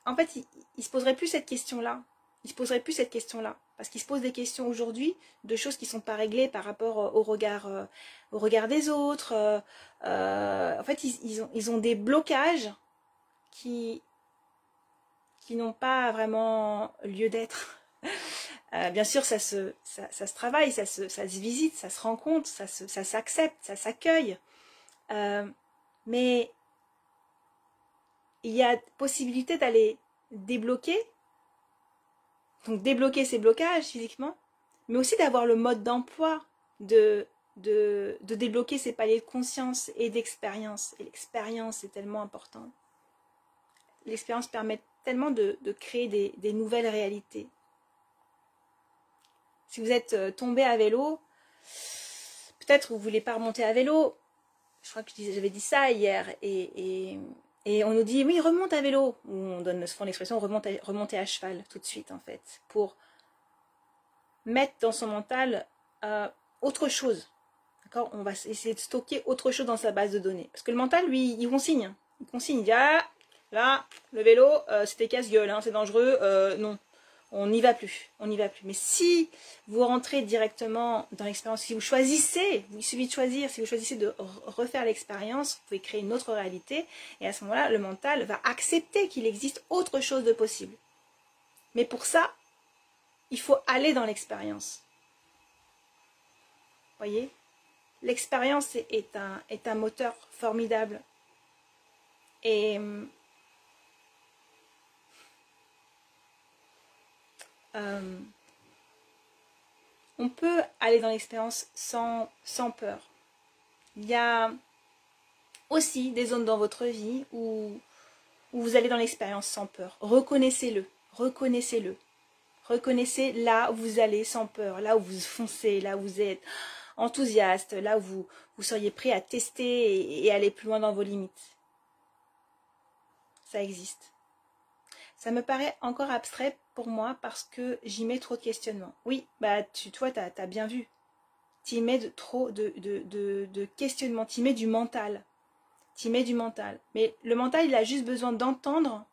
en fait, il se poserait plus cette question-là. Il se poserait plus cette question-là. Parce qu'il se pose des questions aujourd'hui de choses qui ne sont pas réglées par rapport au regard des autres. En fait, ils ont des blocages qui n'ont pas vraiment lieu d'être. Bien sûr, ça se travaille, ça se visite, ça se rencontre, ça s'accepte, ça s'accueille. Mais il y a possibilité d'aller débloquer. Donc débloquer ces blocages physiquement, mais aussi d'avoir le mode d'emploi de débloquer ces paliers de conscience et d'expérience. Et l'expérience est tellement importante. L'expérience permet tellement de créer des nouvelles réalités. Si vous êtes tombé à vélo, peut-être vous ne voulez pas remonter à vélo. Je crois que j'avais dit ça hier, et on nous dit, oui, remonte à vélo. Ou on donne souvent l'expression remonter à cheval tout de suite, en fait. Pour mettre dans son mental autre chose. D'accord? On va essayer de stocker autre chose dans sa base de données. Parce que le mental, lui, il consigne. Il consigne, il dit, ah, là, le vélo, c'était casse-gueule, hein, c'est dangereux, non. On n'y va plus, on n'y va plus. Mais si vous rentrez directement dans l'expérience, si vous choisissez, il suffit de choisir, si vous choisissez de refaire l'expérience, vous pouvez créer une autre réalité, et à ce moment-là, le mental va accepter qu'il existe autre chose de possible. Mais pour ça, il faut aller dans l'expérience. Voyez? L'expérience est un moteur formidable. Et on peut aller dans l'expérience sans peur. Il y a aussi des zones dans votre vie où vous allez dans l'expérience sans peur. Reconnaissez-le, reconnaissez-le. Reconnaissez là où vous allez sans peur, là où vous foncez, là où vous êtes enthousiaste, là où vous seriez prêt à tester et aller plus loin dans vos limites. Ça existe. Ça me paraît encore abstrait pour moi parce que j'y mets trop de questionnements. Oui, bah tu vois, t'as bien vu. Tu y mets trop de questionnements, tu y mets du mental. Tu y mets du mental. Mais le mental, il a juste besoin d'entendre.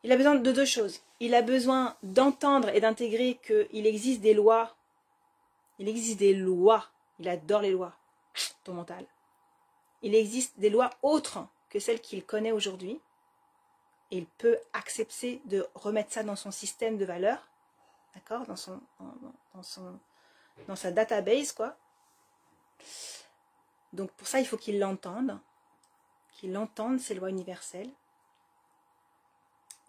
Il a besoin de deux choses. Il a besoin d'entendre et d'intégrer qu'il existe des lois. Il existe des lois. Il adore les lois, ton mental. Il existe des lois autres que celles qu'il connaît aujourd'hui. Et il peut accepter de remettre ça dans son système de valeurs, d'accord, dans sa database, quoi. Donc pour ça, il faut qu'il l'entende ces lois universelles.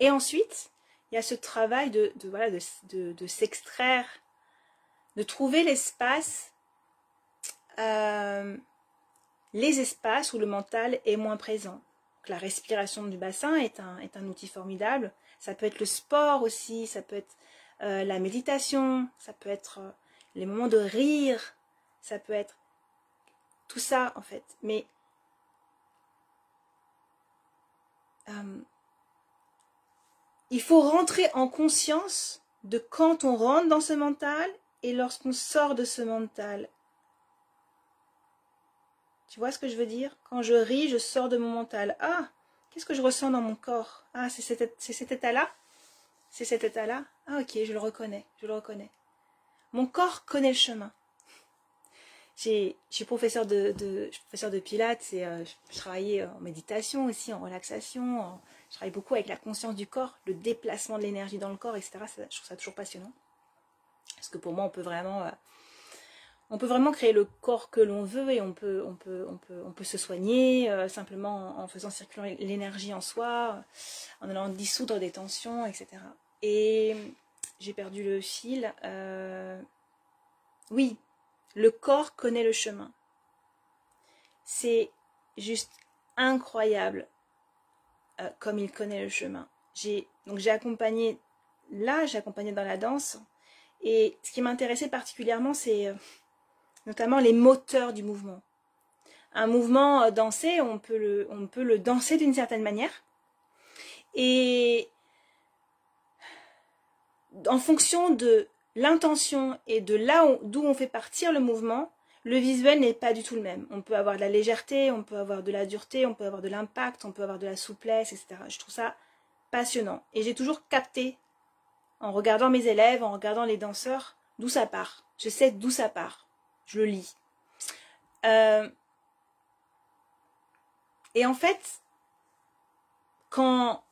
Et ensuite, il y a ce travail de s'extraire, de trouver l'espace, les espaces où le mental est moins présent. Donc, la respiration du bassin est un outil formidable. Ça peut être le sport aussi, ça peut être la méditation, ça peut être les moments de rire, ça peut être tout ça en fait. Mais il faut rentrer en conscience de quand on rentre dans ce mental et lorsqu'on sort de ce mental. Tu vois ce que je veux dire? Quand je ris, je sors de mon mental. Ah, qu'est-ce que je ressens dans mon corps? Ah, c'est cet état-là? C'est cet état-là? Ah, ok, je le reconnais, je le reconnais. Mon corps connaît le chemin. Je suis professeur de pilates et je travaillais en méditation aussi, en relaxation. Je travaille beaucoup avec la conscience du corps, le déplacement de l'énergie dans le corps, etc. Je trouve ça toujours passionnant. Parce que pour moi, on peut vraiment créer le corps que l'on veut et on peut se soigner simplement en faisant circuler l'énergie en soi, en allant dissoudre des tensions, etc. Et j'ai perdu le fil. Oui, le corps connaît le chemin. C'est juste incroyable comme il connaît le chemin. J'ai accompagné dans la danse. Et ce qui m'intéressait particulièrement, c'est notamment les moteurs du mouvement. Un mouvement dansé, on peut le danser d'une certaine manière. Et en fonction de l'intention et de là d'où on fait partir le mouvement, le visuel n'est pas du tout le même. On peut avoir de la légèreté, on peut avoir de la dureté, on peut avoir de l'impact, on peut avoir de la souplesse, etc. Je trouve ça passionnant. Et j'ai toujours capté, en regardant mes élèves, en regardant les danseurs, d'où ça part. Je sais d'où ça part. Je le lis. Et en fait, quand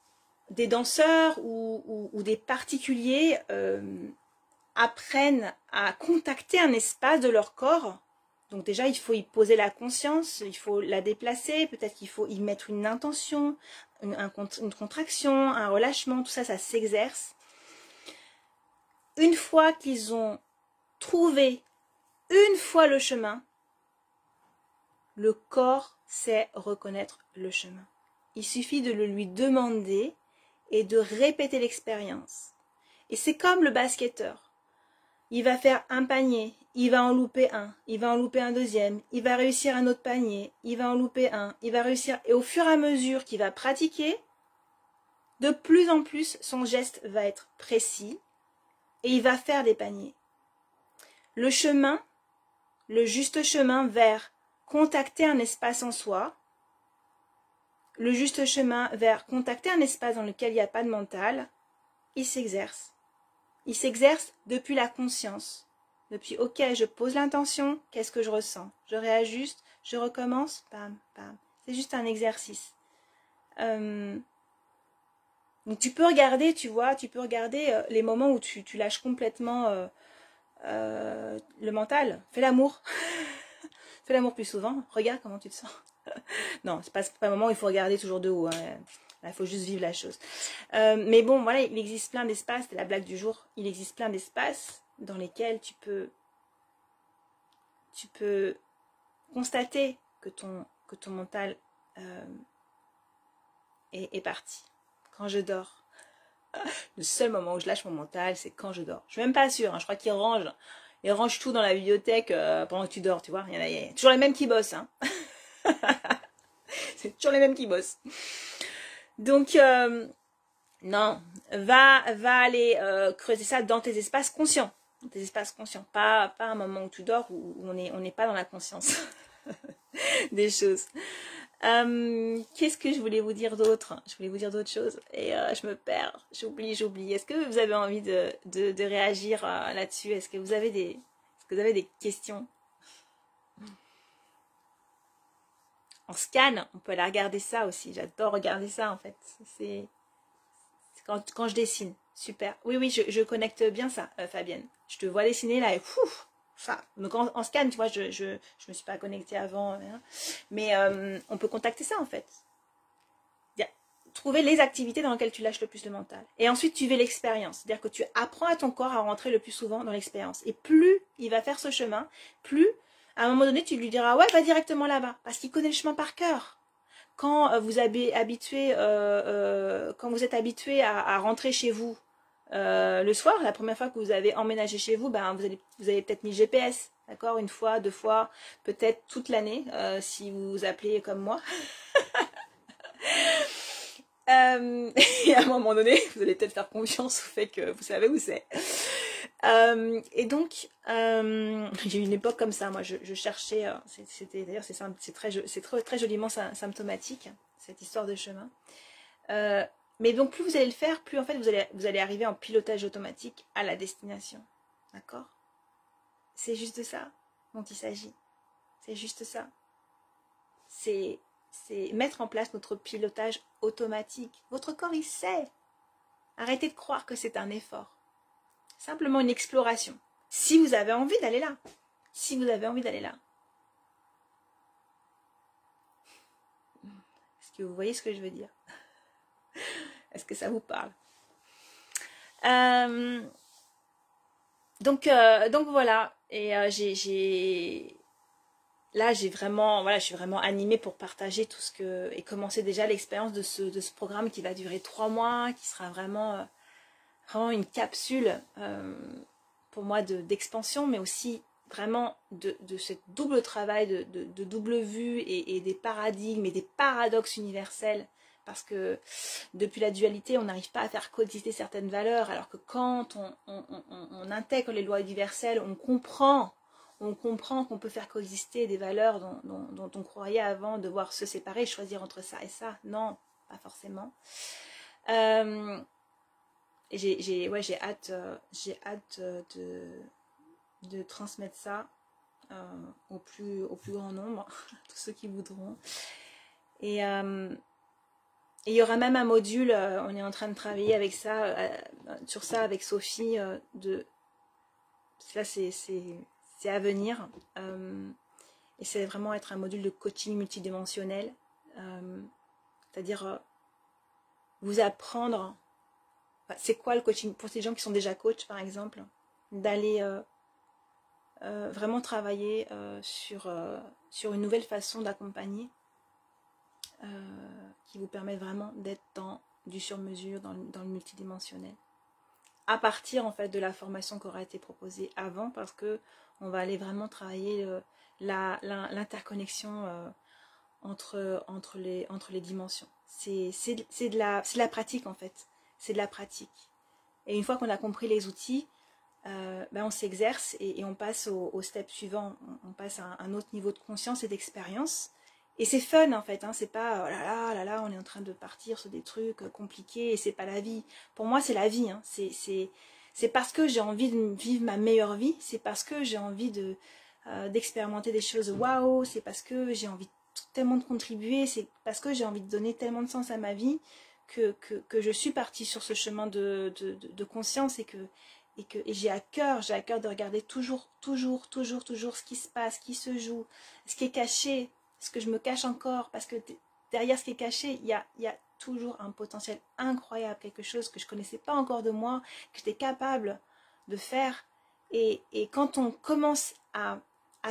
des danseurs ou des particuliers apprennent à contacter un espace de leur corps, donc déjà il faut y poser la conscience, il faut la déplacer, peut-être qu'il faut y mettre une intention, une contraction, un relâchement, tout ça, ça s'exerce. Une fois qu'ils ont trouvé une fois le chemin, le corps sait reconnaître le chemin. Il suffit de le lui demander et de répéter l'expérience. Et c'est comme le basketteur. Il va faire un panier, il va en louper un, il va en louper un deuxième, il va réussir un autre panier, il va en louper un, il va réussir. Et au fur et à mesure qu'il va pratiquer, de plus en plus, son geste va être précis et il va faire des paniers. le chemin, le juste chemin vers contacter un espace en soi, le juste chemin vers contacter un espace dans lequel il n'y a pas de mental, il s'exerce. Il s'exerce depuis la conscience. Depuis, ok, je pose l'intention, qu'est-ce que je ressens? Je réajuste, je recommence, bam, bam. C'est juste un exercice. Donc tu peux regarder, tu vois, tu peux regarder les moments où tu lâches complètement le mental. Fais l'amour. Fais l'amour plus souvent. Regarde comment tu te sens. Non, c'est pas un moment où il faut regarder toujours de haut. Hein. Il faut juste vivre la chose. Mais bon, voilà, il existe plein d'espaces. C'est la blague du jour. Il existe plein d'espaces dans lesquels tu peux constater que ton mental est parti. Quand je dors. Le seul moment où je lâche mon mental, c'est quand je dors. Je suis même pas sûre. Hein. Je crois qu'il range tout dans la bibliothèque pendant que tu dors, tu vois. Il y a toujours les mêmes qui bossent. Hein. C'est toujours les mêmes qui bossent. Donc, non, va aller creuser ça dans tes espaces conscients. Dans tes espaces conscients. Pas un moment où tu dors où on n'est pas dans la conscience des choses. Qu'est-ce que je voulais vous dire d'autre? Je voulais vous dire d'autres choses et je me perds, j'oublie. Est-ce que vous avez envie de réagir là-dessus? Est-ce que vous avez des questions? En scan, on peut aller regarder ça aussi. J'adore regarder ça en fait. C'est quand je dessine. Super. Oui, je connecte bien ça, Fabienne. Je te vois dessiner là et ouf, ça. Donc en scan, tu vois, je me suis pas connectée avant. Hein. Mais on peut contacter ça en fait. Trouver les activités dans lesquelles tu lâches le plus le mental. Et ensuite, tu vis l'expérience. C'est-à-dire que tu apprends à ton corps à rentrer le plus souvent dans l'expérience. Et plus il va faire ce chemin, plus, à un moment donné, tu lui diras, ouais, va directement là-bas. Parce qu'il connaît le chemin par cœur. Quand vous êtes habitué à rentrer chez vous le soir, la première fois que vous avez emménagé chez vous, ben, vous avez peut-être mis le GPS. D'accord, une fois, deux fois, peut-être toute l'année, si vous vous appelez comme moi. Et à un moment donné, vous allez peut-être faire confiance au fait que vous savez où c'est. Et donc, j'ai eu une époque comme ça. Moi, je cherchais. C'était d'ailleurs, c'est très joliment symptomatique cette histoire de chemin. Mais donc, plus vous allez le faire, plus en fait vous allez arriver en pilotage automatique à la destination. D'accord? C'est juste de ça dont il s'agit. C'est juste ça. C'est mettre en place notre pilotage automatique. Votre corps, il sait. Arrêtez de croire que c'est un effort. Simplement une exploration. Si vous avez envie d'aller là. Si vous avez envie d'aller là. Est-ce que vous voyez ce que je veux dire? Est-ce que ça vous parle? Donc voilà. Et là, je suis vraiment animée pour partager tout ce que... Et commencer déjà l'expérience de ce programme qui va durer 3 mois, qui sera vraiment une capsule pour moi d'expansion, mais aussi vraiment de ce double travail, de double vue et des paradigmes et des paradoxes universels. Parce que depuis la dualité, on n'arrive pas à faire coexister certaines valeurs, alors que quand on intègre les lois universelles, on comprend qu'on peut faire coexister des valeurs dont on croyait avant devoir se séparer, choisir entre ça et ça. Non, pas forcément. J'ai hâte de transmettre ça au plus grand nombre, tous ceux qui voudront. Et il y aura même un module, on est en train de travailler avec ça, sur ça avec Sophie, là c'est à venir, et c'est vraiment être un module de coaching multidimensionnel, c'est-à-dire vous apprendre, c'est quoi le coaching, pour ces gens qui sont déjà coachs par exemple, d'aller vraiment travailler sur une nouvelle façon d'accompagner, qui vous permet vraiment d'être dans du sur-mesure, dans le multidimensionnel. À partir en fait de la formation qui aura été proposée avant, parce que on va aller vraiment travailler l'interconnexion entre les dimensions. C'est de la pratique en fait. C'est de la pratique. Et une fois qu'on a compris les outils, ben on s'exerce et on passe au step suivant, on passe à un autre niveau de conscience et d'expérience. Et c'est fun en fait, hein, c'est pas oh là là, on est en train de partir sur des trucs compliqués et c'est pas la vie. Pour moi, c'est la vie, hein. C'est parce que j'ai envie de vivre ma meilleure vie, c'est parce que j'ai envie d'expérimenter des choses waouh, c'est parce que j'ai envie tellement de contribuer, c'est parce que j'ai envie de donner tellement de sens à ma vie que je suis partie sur ce chemin de conscience et j'ai à cœur de regarder toujours ce qui se passe, ce qui se joue, ce qui est caché, ce que je me cache encore, parce que derrière ce qui est caché, il y a toujours un potentiel incroyable, quelque chose que je ne connaissais pas encore de moi, que j'étais capable de faire. Et quand on commence à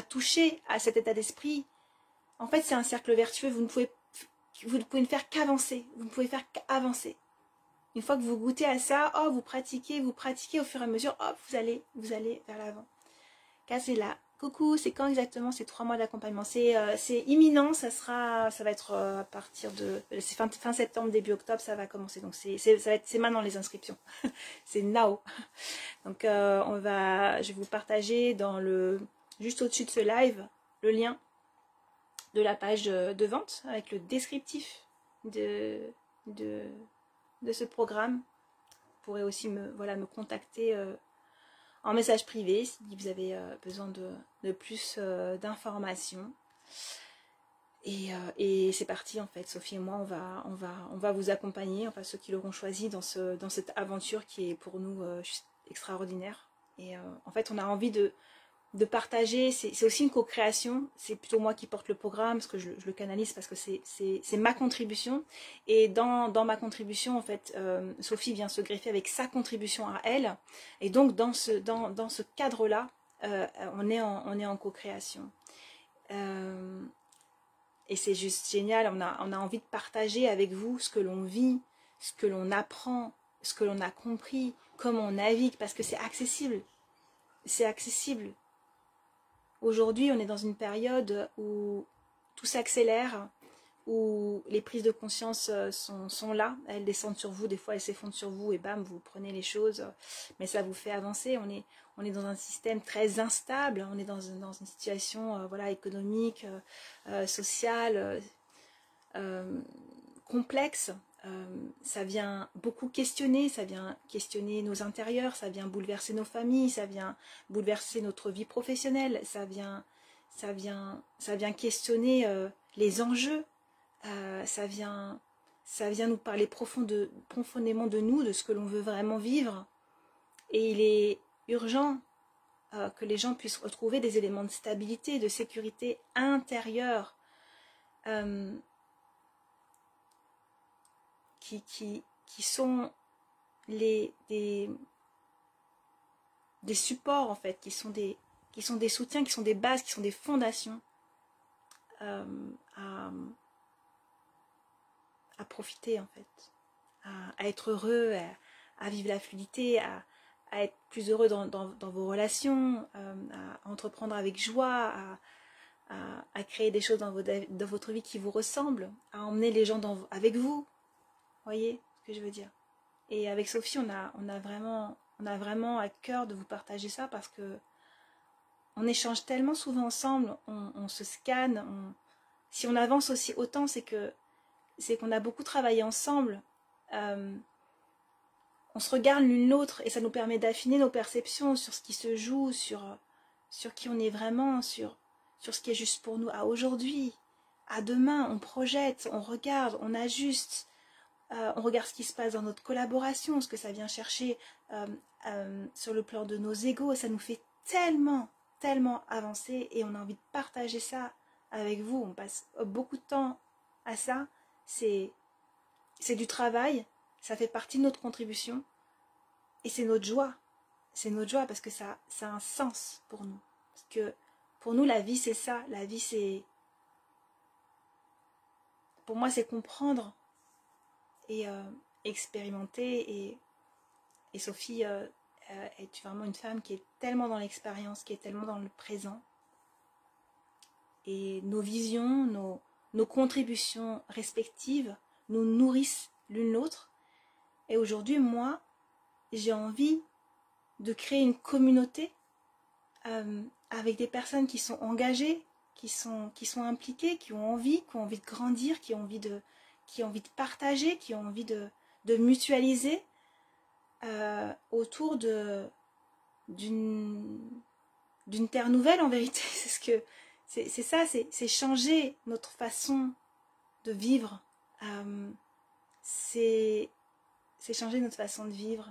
toucher à cet état d'esprit, en fait, c'est un cercle vertueux, vous ne pouvez ne faire qu'avancer, vous ne pouvez faire qu'avancer. Une fois que vous goûtez à ça, oh, vous pratiquez au fur et à mesure, hop, vous allez vers l'avant. Cas, c'est là. Coucou, c'est quand exactement ces 3 mois d'accompagnement? C'est imminent, ça va être à partir de... C'est fin septembre, début octobre, ça va commencer. Donc c'est maintenant les inscriptions. C'est now. Donc je vais vous partager juste au-dessus de ce live, le lien de la page de vente avec le descriptif de ce programme. Vous pourrez aussi me contacter en message privé si vous avez besoin de plus d'informations. Et c'est parti en fait. Sophie et moi, on va vous accompagner, enfin ceux qui l'auront choisi dans cette aventure qui est pour nous juste extraordinaire. Et en fait, on a envie de partager, c'est aussi une co-création, c'est plutôt moi qui porte le programme, parce que je le canalise, parce que c'est ma contribution, et dans ma contribution, en fait, Sophie vient se greffer avec sa contribution à elle, et donc dans ce cadre-là, on est en co-création. Et c'est juste génial, on a envie de partager avec vous ce que l'on vit, ce que l'on apprend, ce que l'on a compris, comment on navigue, parce que c'est accessible. C'est accessible. Aujourd'hui, on est dans une période où tout s'accélère, où les prises de conscience sont là, elles descendent sur vous, des fois elles s'effondrent sur vous et bam, vous prenez les choses, mais ça vous fait avancer. On est dans un système très instable, on est dans une situation voilà, économique, sociale, complexe. Ça vient beaucoup questionner, ça vient questionner nos intérieurs, ça vient bouleverser nos familles, ça vient bouleverser notre vie professionnelle, ça vient questionner les enjeux, ça vient nous parler profondément de nous, de ce que l'on veut vraiment vivre. Et il est urgent que les gens puissent retrouver des éléments de stabilité, de sécurité intérieure, qui sont des supports en fait, qui sont des soutiens, qui sont des bases, qui sont des fondations à profiter en fait, à être heureux, à vivre la fluidité, à être plus heureux dans vos relations, à entreprendre avec joie, à créer des choses dans votre vie qui vous ressemblent, à emmener les gens avec vous. Voyez ce que je veux dire? Et avec Sophie, on a vraiment à cœur de vous partager ça, parce que on échange tellement souvent ensemble, on se scanne, si on avance aussi autant, c'est qu'on a beaucoup travaillé ensemble, on se regarde l'une l'autre et ça nous permet d'affiner nos perceptions sur ce qui se joue, sur qui on est vraiment, sur ce qui est juste pour nous à aujourd'hui, à demain. On projette, on regarde, on ajuste. On regarde ce qui se passe dans notre collaboration, ce que ça vient chercher sur le plan de nos égos. Ça nous fait tellement avancer et on a envie de partager ça avec vous. On passe beaucoup de temps à ça. C'est du travail, ça fait partie de notre contribution et c'est notre joie. C'est notre joie parce que ça a un sens pour nous. Parce que pour nous, la vie, c'est ça. La vie, c'est... Pour moi, c'est comprendre et expérimenter, et Sophie est vraiment une femme qui est tellement dans l'expérience, qui est tellement dans le présent, et nos visions, nos contributions respectives nous nourrissent l'une l'autre. Et aujourd'hui, moi, j'ai envie de créer une communauté avec des personnes qui sont engagées, qui sont impliquées, qui ont envie de grandir, qui ont envie de partager, qui ont envie de mutualiser autour d'une terre nouvelle en vérité. C'est ça, c'est changer notre façon de vivre. C'est changer notre façon de vivre.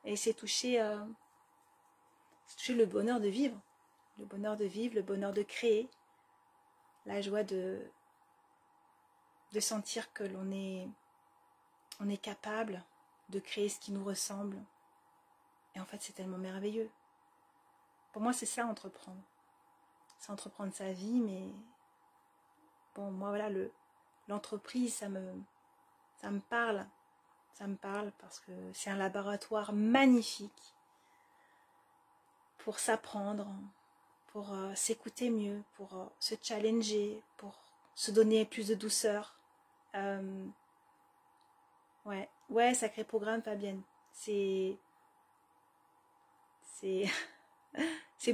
Et c'est toucher le bonheur de vivre. Le bonheur de vivre, le bonheur de créer. La joie de sentir que on est capable de créer ce qui nous ressemble. Et en fait, c'est tellement merveilleux. Pour moi, c'est ça, entreprendre. C'est entreprendre sa vie, mais bon, moi, voilà, l'entreprise, ça me parle. Ça me parle parce que c'est un laboratoire magnifique pour s'apprendre, pour s'écouter mieux, pour se challenger, pour se donner plus de douceur. Ouais, sacré programme, Fabienne. C'est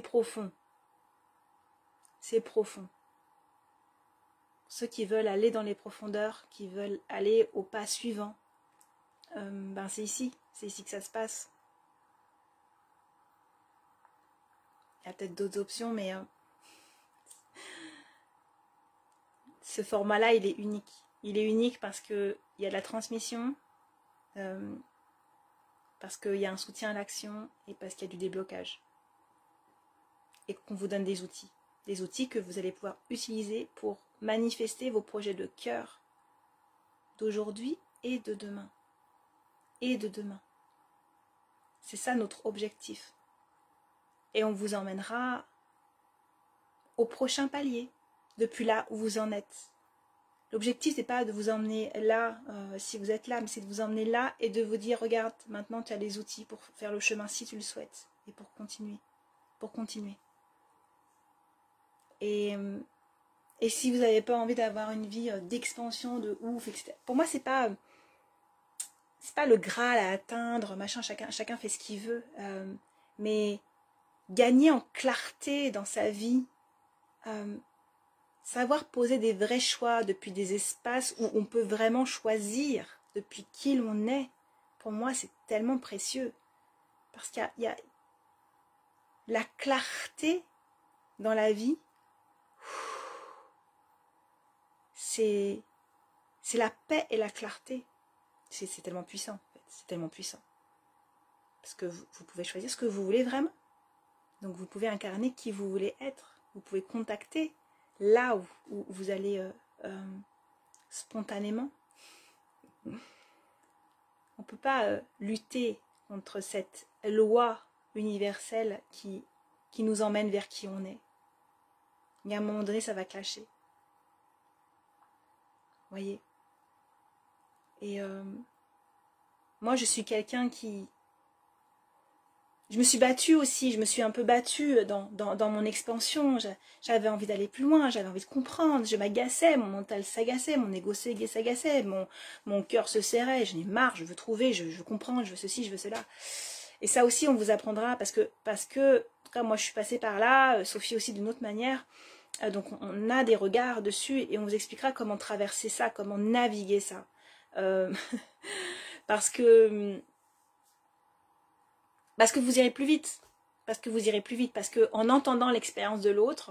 profond. C'est profond. Ceux qui veulent aller dans les profondeurs, qui veulent aller au pas suivant, ben c'est ici que ça se passe. Il y a peut-être d'autres options, mais ce format-là, il est unique. Il est unique parce qu'il y a de la transmission, parce qu'il y a un soutien à l'action et parce qu'il y a du déblocage. Et qu'on vous donne des outils que vous allez pouvoir utiliser pour manifester vos projets de cœur d'aujourd'hui et de demain. C'est ça notre objectif. Et on vous emmènera au prochain palier, depuis là où vous en êtes. L'objectif, c'est pas de vous emmener là, si vous êtes là, mais c'est de vous emmener là et de vous dire, regarde, maintenant tu as les outils pour faire le chemin si tu le souhaites, et pour continuer. Et si vous n'avez pas envie d'avoir une vie d'expansion, de ouf, etc. Pour moi, c'est pas le Graal à atteindre, machin, chacun fait ce qu'il veut, mais gagner en clarté dans sa vie, savoir poser des vrais choix depuis des espaces où on peut vraiment choisir depuis qui l'on est, pour moi c'est tellement précieux, parce qu'il y a la clarté dans la vie, c'est la paix et la clarté. C'est tellement puissant, en fait. C'est tellement puissant. Parce que vous pouvez choisir ce que vous voulez vraiment. Donc vous pouvez incarner qui vous voulez être. Vous pouvez contacter là où vous allez spontanément. On ne peut pas lutter contre cette loi universelle qui nous emmène vers qui on est. Mais à un moment donné, ça va clasher. Voyez. Et moi, je suis quelqu'un qui... Je me suis battue aussi, je me suis un peu battue dans mon expansion. J'avais envie d'aller plus loin, j'avais envie de comprendre. Je m'agaçais, mon mental s'agaçait, mon ego s'agaçait, mon cœur se serrait. J'en ai marre, je veux trouver, je veux comprendre, je veux ceci, je veux cela. Et ça aussi, on vous apprendra parce que en tout cas, moi, je suis passée par là, Sophie aussi d'une autre manière. Donc, on a des regards dessus et on vous expliquera comment traverser ça, comment naviguer ça. Parce que vous irez plus vite. Parce qu'en entendant l'expérience de l'autre,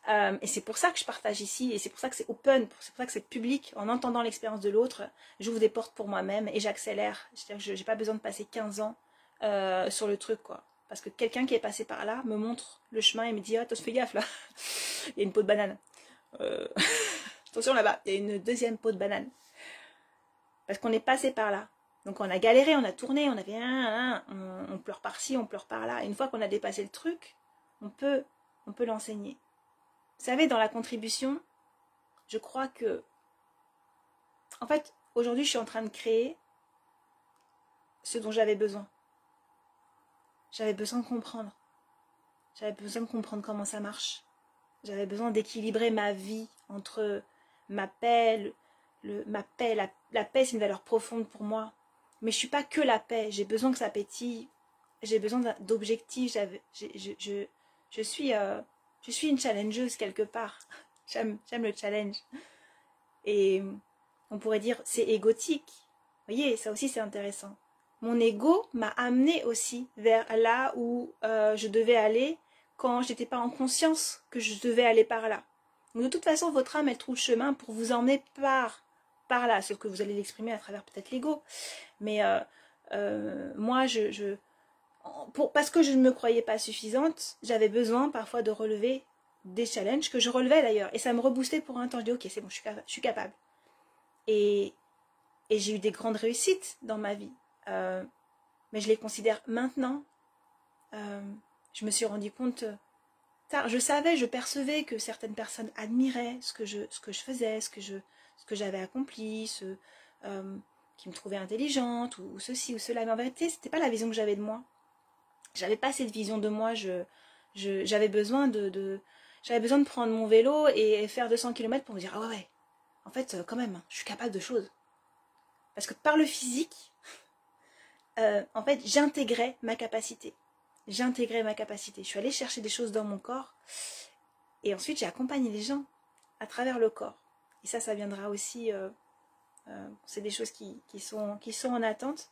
et c'est pour ça que je partage ici, et c'est pour ça que c'est open, c'est pour ça que c'est public, en entendant l'expérience de l'autre, j'ouvre des portes pour moi-même et j'accélère. C'est-à-dire que j'ai pas besoin de passer 15 ans sur le truc, quoi. Parce que quelqu'un qui est passé par là me montre le chemin et me dit « Ah, toi, fais gaffe, là, il y a une peau de banane. Attention, là-bas, il y a une deuxième peau de banane. » Parce qu'on est passé par là. Donc on a galéré, on a tourné, on avait on pleure par-ci, on pleure par-là. Une fois qu'on a dépassé le truc, on peut l'enseigner. Vous savez, dans la contribution, je crois que... En fait, aujourd'hui, je suis en train de créer ce dont j'avais besoin. J'avais besoin de comprendre. J'avais besoin de comprendre comment ça marche. J'avais besoin d'équilibrer ma vie entre ma paix, la paix, c'est une valeur profonde pour moi. Mais je ne suis pas que la paix, j'ai besoin que ça pétille j'ai besoin d'objectifs. Je suis une challengeuse quelque part. J'aime le challenge. Et on pourrait dire c'est égotique. Vous voyez, ça aussi c'est intéressant. Mon ego m'a amené aussi vers là où je devais aller quand j'étais pas en conscience que je devais aller par là. Donc de toute façon, votre âme, elle trouve le chemin pour vous emmener par là, sauf que vous allez l'exprimer à travers peut-être l'ego. Mais moi, parce que je ne me croyais pas suffisante, j'avais besoin parfois de relever des challenges que je relevais d'ailleurs. Et ça me reboostait pour un temps. Je dis ok, c'est bon, je suis capable. Et j'ai eu des grandes réussites dans ma vie. Mais je les considère maintenant. Je me suis rendu compte tard. Je savais, je percevais que certaines personnes admiraient ce que je faisais, ce que j'avais accompli, qui me trouvaient intelligente ou ceci ou cela. Mais en vérité, c'était pas la vision que j'avais de moi. J'avais pas cette vision de moi. J'avais besoin j'avais besoin de prendre mon vélo et faire 200 km pour me dire ah ouais, en fait quand même, je suis capable de choses. Parce que par le physique, en fait, j'intégrais ma capacité. Je suis allée chercher des choses dans mon corps et ensuite j'ai accompagné les gens à travers le corps. Et ça viendra aussi. C'est des choses qui sont en attente.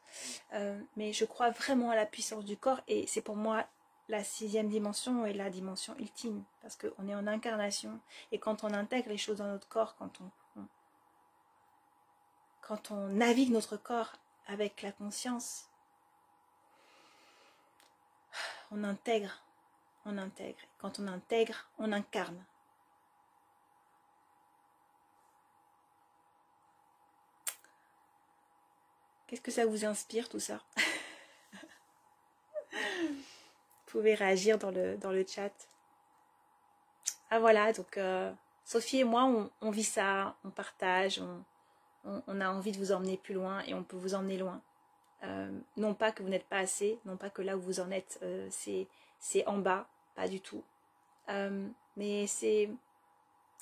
Mais je crois vraiment à la puissance du corps et c'est pour moi la 6e dimension est la dimension ultime parce qu'on est en incarnation et quand on intègre les choses dans notre corps, quand on navigue notre corps avec la conscience, on intègre. Quand on intègre, on incarne. Qu'est-ce que ça vous inspire tout ça? Vous pouvez réagir dans le chat. Ah voilà, donc Sophie et moi, on vit ça, on partage, on a envie de vous emmener plus loin et on peut vous emmener loin. Non pas que vous n'êtes pas assez, non pas que là où vous en êtes, c'est en bas, pas du tout. Mais c'est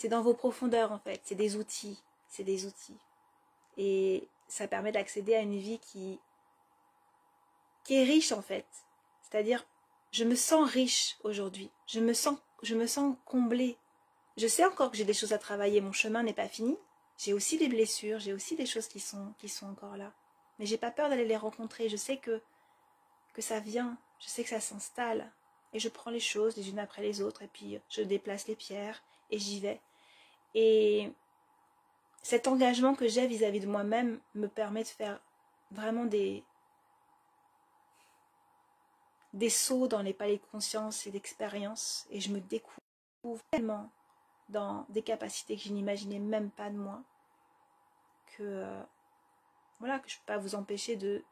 dans vos profondeurs en fait, c'est des outils. Et ça permet d'accéder à une vie qui est riche en fait. C'est-à-dire, je me sens riche aujourd'hui, je me sens comblée. Je sais encore que j'ai des choses à travailler, mon chemin n'est pas fini. J'ai aussi des blessures, j'ai aussi des choses qui sont encore là. Mais j'ai pas peur d'aller les rencontrer, je sais que ça vient, je sais que ça s'installe. Et je prends les choses les unes après les autres, et puis je déplace les pierres, et j'y vais. Et cet engagement que j'ai vis-à-vis de moi-même me permet de faire vraiment des sauts dans les paliers de conscience et d'expérience, et je me découvre tellement dans des capacités que je n'imaginais même pas de moi, que voilà, que je ne peux pas vous empêcher de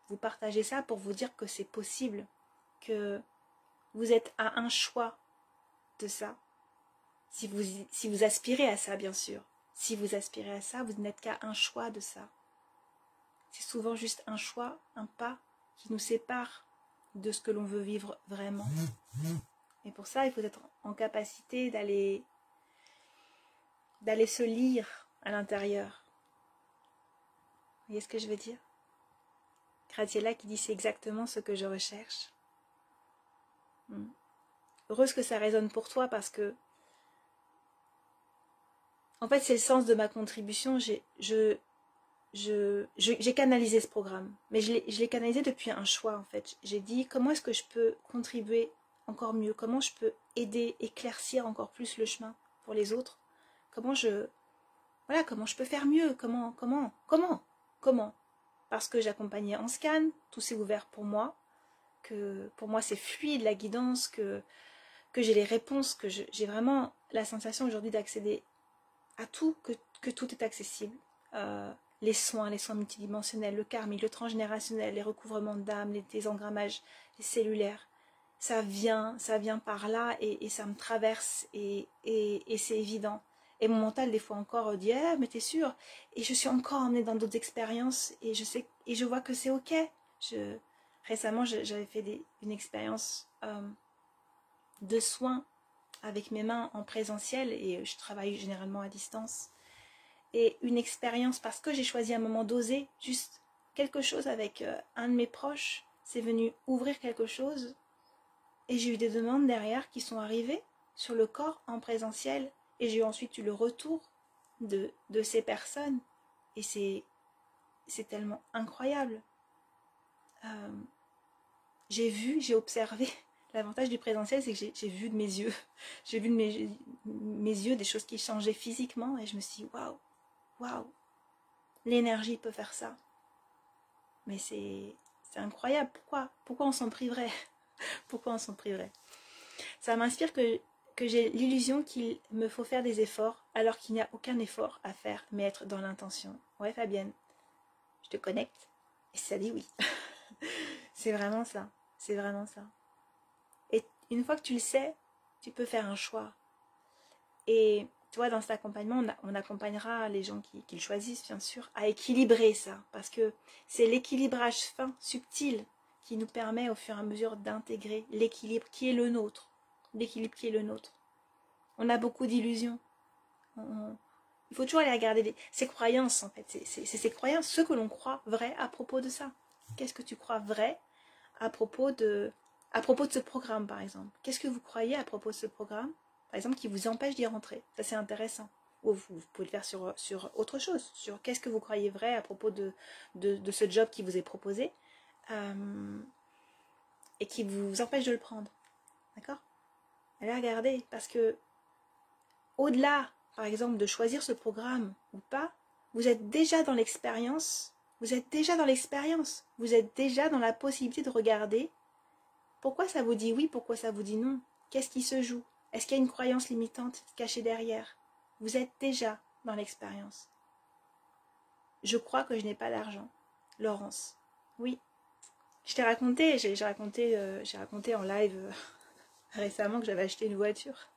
vous partager ça pour vous dire que c'est possible, que vous êtes à un choix de ça. Si vous aspirez à ça, bien sûr. Si vous aspirez à ça, vous n'êtes qu'à un choix de ça. C'est souvent juste un choix, un pas qui nous sépare de ce que l'on veut vivre vraiment. Et pour ça, il faut être en capacité d'aller se lire à l'intérieur. Vous voyez ce que je veux dire? Graziella qui dit c'est exactement ce que je recherche. Heureuse que ça résonne pour toi parce que en fait c'est le sens de ma contribution. J'ai canalisé ce programme, mais je l'ai canalisé depuis un choix en fait. J'ai dit comment est-ce que je peux contribuer encore mieux, comment je peux aider, éclaircir encore plus le chemin pour les autres, comment je peux faire mieux, comment parce que j'accompagnais en scan, tout s'est ouvert pour moi, que pour moi c'est fluide la guidance, que j'ai les réponses, que j'ai vraiment la sensation aujourd'hui d'accéder à tout, que tout est accessible. Les soins multidimensionnels, le karmique, le transgénérationnel, les recouvrements d'âme, les désengrammages, les cellulaires, ça vient par là et ça me traverse et c'est évident. Et mon mental des fois encore dit mais t'es sûre? Et je suis encore emmenée dans d'autres expériences et je vois que c'est ok. Récemment j'avais fait une expérience de soins avec mes mains en présentiel et je travaille généralement à distance. Et une expérience parce que j'ai choisi un moment d'oser juste quelque chose avec un de mes proches, c'est venu ouvrir quelque chose. Et j'ai eu des demandes derrière qui sont arrivées sur le corps en présentiel. Et j'ai ensuite eu le retour de ces personnes. Et c'est tellement incroyable. J'ai vu, j'ai observé. L'avantage du présentiel, c'est que j'ai vu de mes yeux. J'ai vu de mes yeux des choses qui changeaient physiquement. Et je me suis dit, waouh, waouh, l'énergie peut faire ça. Mais c'est incroyable. Pourquoi on s'en priverait? Pourquoi on s'en priverait? Ça m'inspire que j'ai l'illusion qu'il me faut faire des efforts alors qu'il n'y a aucun effort à faire, mais être dans l'intention. Ouais, Fabienne, je te connecte. Et ça dit oui. C'est vraiment ça. C'est vraiment ça. Et une fois que tu le sais, tu peux faire un choix. Et tu vois, dans cet accompagnement, on accompagnera les gens qui le choisissent, bien sûr, à équilibrer ça. Parce que c'est l'équilibrage fin, subtil, qui nous permet au fur et à mesure d'intégrer l'équilibre qui est le nôtre. L'équilibre qui est le nôtre. On a beaucoup d'illusions. Il faut toujours aller regarder ses croyances, en fait. C'est ces croyances, ce que l'on croit vrai à propos de ça. Qu'est-ce que tu crois vrai à propos de ce programme, par exemple? Qu'est-ce que vous croyez à propos de ce programme, par exemple, qui vous empêche d'y rentrer? Ça, c'est intéressant. Ou vous pouvez le faire sur autre chose, sur qu'est-ce que vous croyez vrai à propos de ce job qui vous est proposé et qui vous empêche de le prendre. D'accord? Allez regarder, parce que au-delà, par exemple, de choisir ce programme ou pas, vous êtes déjà dans l'expérience. Vous êtes déjà dans l'expérience. Vous êtes déjà dans la possibilité de regarder pourquoi ça vous dit oui, pourquoi ça vous dit non. Qu'est-ce qui se joue? Est-ce qu'il y a une croyance limitante cachée derrière? Vous êtes déjà dans l'expérience. Je crois que je n'ai pas d'argent. Laurence. Oui. Je t'ai raconté, j'ai raconté en live récemment que j'avais acheté une voiture.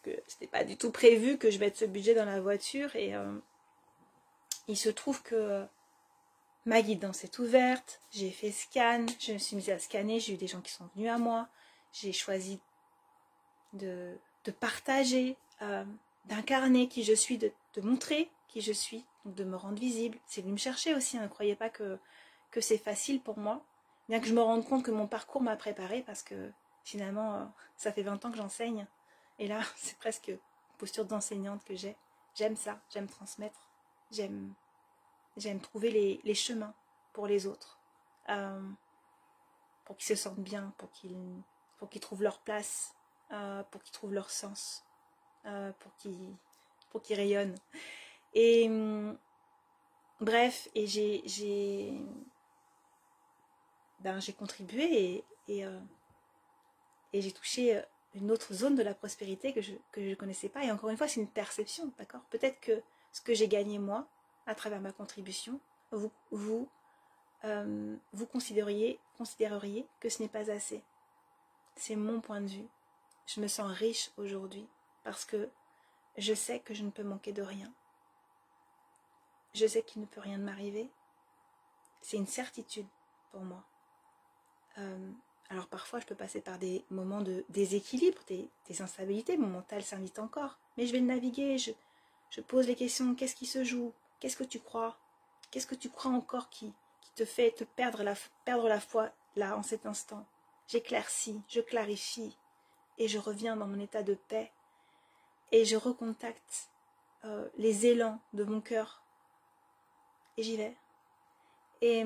Que c'était pas du tout prévu que je mette ce budget dans la voiture. Et il se trouve que ma guidance est ouverte, j'ai fait scan, je me suis mise à scanner, j'ai eu des gens qui sont venus à moi, j'ai choisi de partager, d'incarner qui je suis, de montrer qui je suis, donc de me rendre visible. C'est venu me chercher aussi, ne croyez pas que c'est facile pour moi, bien que je me rende compte que mon parcours m'a préparée, parce que finalement, ça fait 20 ans que j'enseigne, et là, c'est presque une posture d'enseignante que j'ai. J'aime ça, j'aime transmettre, j'aime trouver les chemins pour les autres, pour qu'ils se sentent bien, pour qu'ils trouvent leur place, pour qu'ils trouvent leur sens, pour qu'ils rayonnent. Et bref, et j'ai contribué et j'ai touché une autre zone de la prospérité que je ne connaissais pas. Et encore une fois, c'est une perception, d'accord? Peut-être que ce que j'ai gagné moi, à travers ma contribution, vous considéreriez que ce n'est pas assez. C'est mon point de vue. Je me sens riche aujourd'hui parce que je sais que je ne peux manquer de rien. Je sais qu'il ne peut rien m'arriver. C'est une certitude pour moi. Alors parfois je peux passer par des moments de déséquilibre, des instabilités, mon mental s'invite encore. Mais je vais le naviguer, je pose les questions, qu'est-ce qui se joue? Qu'est-ce que tu crois? Qu'est-ce que tu crois encore qui te fait te perdre la foi là en cet instant? J'éclaircis, je clarifie et je reviens dans mon état de paix et je recontacte les élans de mon cœur et j'y vais. Et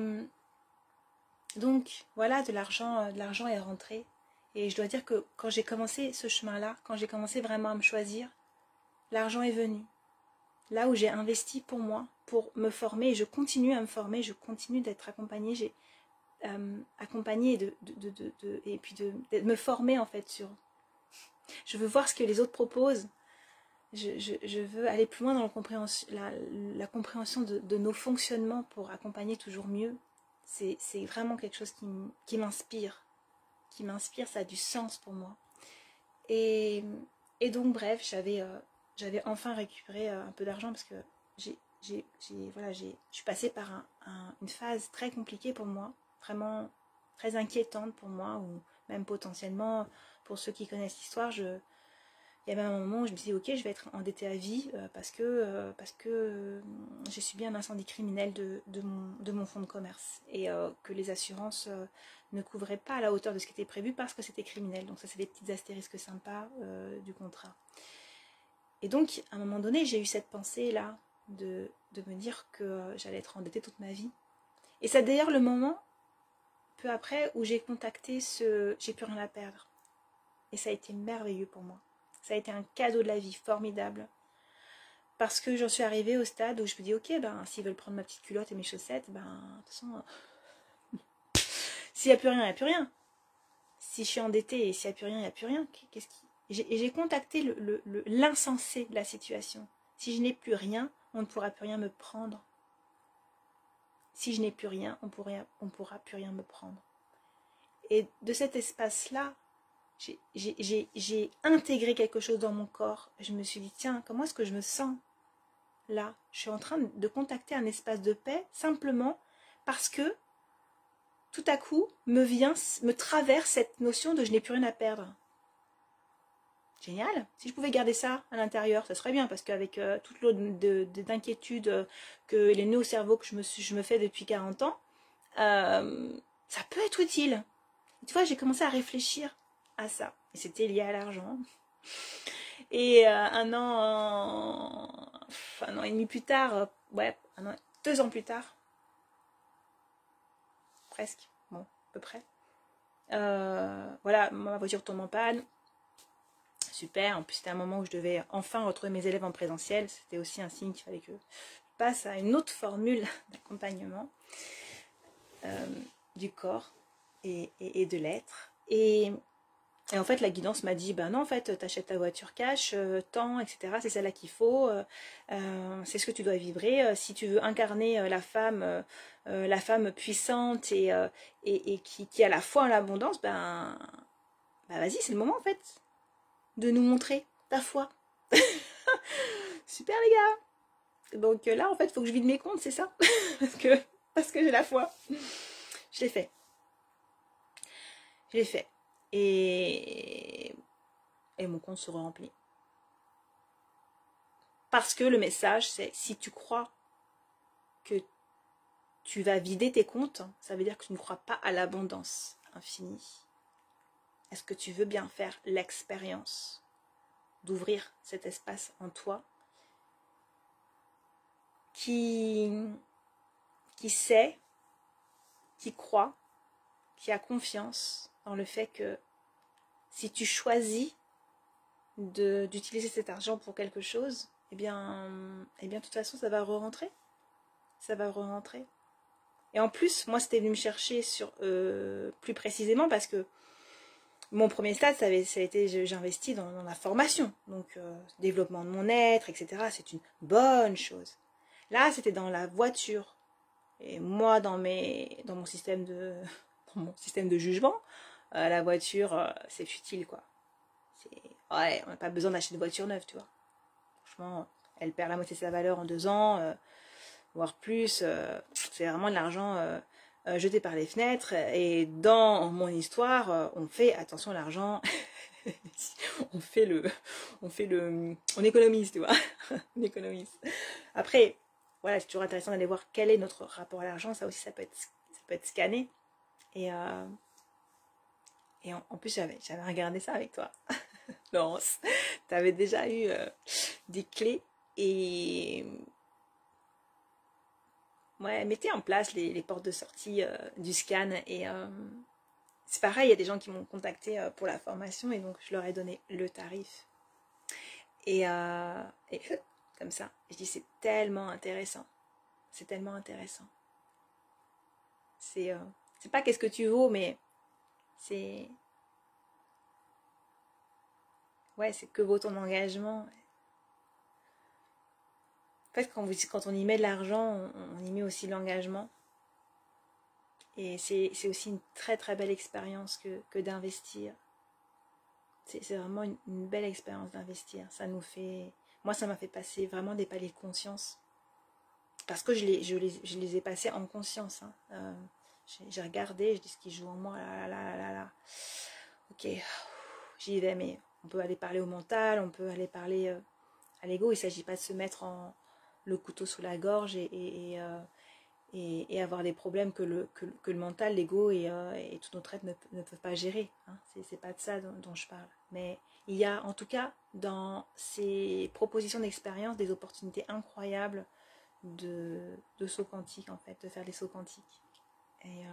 donc voilà, de l'argent est rentré. Et je dois dire que quand j'ai commencé ce chemin-là, quand j'ai commencé vraiment à me choisir, l'argent est venu. Là où j'ai investi pour moi, pour me former, et je continue à me former, je continue d'être accompagnée, j'ai accompagnée et puis de me former en fait sur... Je veux voir ce que les autres proposent. Je veux aller plus loin dans la compréhension de nos fonctionnements pour accompagner toujours mieux. C'est vraiment quelque chose qui m'inspire. Ça a du sens pour moi. Et donc bref, j'avais enfin récupéré un peu d'argent parce que je suis passée par une phase très compliquée pour moi, vraiment très inquiétante pour moi, ou même potentiellement, pour ceux qui connaissent l'histoire, il il y avait un moment où je me disais, ok, je vais être endettée à vie parce que j'ai subi un incendie criminel de mon fonds de commerce et que les assurances ne couvraient pas à la hauteur de ce qui était prévu parce que c'était criminel. Donc ça, c'est des petites astérisques sympas du contrat. Et donc, à un moment donné, j'ai eu cette pensée-là de me dire que j'allais être endettée toute ma vie. Et c'est d'ailleurs le moment, peu après, où j'ai contacté j'ai plus rien à perdre. Et ça a été merveilleux pour moi. Ça a été un cadeau de la vie formidable. Parce que j'en suis arrivée au stade où je me dis, ok, ben, s'ils veulent prendre ma petite culotte et mes chaussettes, ben, de toute façon, s'il n'y a plus rien, il n'y a plus rien. Si je suis endettée et s'il n'y a plus rien, il n'y a plus rien. Et j'ai contacté l'insensé de la situation. Si je n'ai plus rien, on ne pourra plus rien me prendre. Si je n'ai plus rien, on ne pourra plus rien me prendre. Et de cet espace-là, j'ai intégré quelque chose dans mon corps. Je me suis dit, tiens, comment est-ce que je me sens là? Je suis en train de contacter un espace de paix simplement parce que tout à coup me traverse cette notion de je n'ai plus rien à perdre. Génial. Si je pouvais garder ça à l'intérieur, ça serait bien parce qu'avec toute l'eau d'inquiétude que les nœuds au cerveau que je me fais depuis 40 ans, ça peut être utile. Et tu vois, j'ai commencé à réfléchir à ça. Et c'était lié à l'argent. Et un an et demi plus tard, 2 ans plus tard, presque, bon, à peu près. Voilà, ma voiture tombe en panne. Super, en plus c'était un moment où je devais enfin retrouver mes élèves en présentiel. C'était aussi un signe qu'il fallait que je passe à une autre formule d'accompagnement du corps et de l'être. Et en fait, la guidance m'a dit, ben non, en fait, t'achètes ta voiture cash, temps, etc. C'est celle-là qu'il faut. C'est ce que tu dois vibrer. Si tu veux incarner la femme puissante et qui a la foi en l'abondance, ben vas-y, c'est le moment, en fait, de nous montrer ta foi. Super, les gars. Donc là, en fait, il faut que je vide mes comptes, c'est ça. parce que j'ai la foi. Je l'ai fait. Je l'ai fait. Et mon compte se remplit. Parce que le message, c'est si tu crois que tu vas vider tes comptes, ça veut dire que tu ne crois pas à l'abondance infinie. Est-ce que tu veux bien faire l'expérience d'ouvrir cet espace en toi qui sait, qui croit, qui a confiance dans le fait que si tu choisis d'utiliser cet argent pour quelque chose, eh bien, de toute façon, ça va re-rentrer. Ça va re-rentrer. Et en plus, moi, c'était venu me chercher plus précisément parce que mon premier stade, ça a été, j'ai investi dans la formation. Donc, développement de mon être, etc. C'est une bonne chose. Là, c'était dans la voiture. Et moi, dans mon système de jugement, la voiture, c'est futile, quoi. Ouais, on n'a pas besoin d'acheter de voiture neuve, tu vois. Franchement, elle perd la moitié de sa valeur en 2 ans, voire plus. C'est vraiment de l'argent jeté par les fenêtres. Et dans mon histoire, on fait attention à l'argent. On économise, tu vois. On économise. Après, voilà, c'est toujours intéressant d'aller voir quel est notre rapport à l'argent. Ça aussi, ça peut être scanné. Et en plus, j'avais regardé ça avec toi. Laurence, tu avais déjà eu des clés et ouais, mettez en place les portes de sortie du scan et c'est pareil, il y a des gens qui m'ont contacté pour la formation et donc je leur ai donné le tarif et comme ça, je dis c'est tellement intéressant, c'est tellement intéressant, c'est pas qu'est-ce que tu vaux, mais c'est ouais, c'est que vaut ton engagement. En fait, quand on y met de l'argent, on y met aussi de l'engagement. Et c'est aussi une très très belle expérience que d'investir. C'est vraiment une belle expérience d'investir. Moi, ça m'a fait passer vraiment des paliers de conscience. Parce que je les ai passés en conscience. Hein. J'ai regardé, je dis ce qui joue en moi. Là. Ok, j'y vais, mais On peut aller parler au mental, on peut aller parler à l'ego. Il ne s'agit pas de se mettre le couteau sous la gorge et avoir des problèmes que le mental, l'ego et tout notre être ne peuvent pas gérer. Hein. C'est pas de ça dont je parle. Mais il y a en tout cas dans ces propositions d'expérience des opportunités incroyables de saut quantique, en fait, de faire des sauts quantiques. Et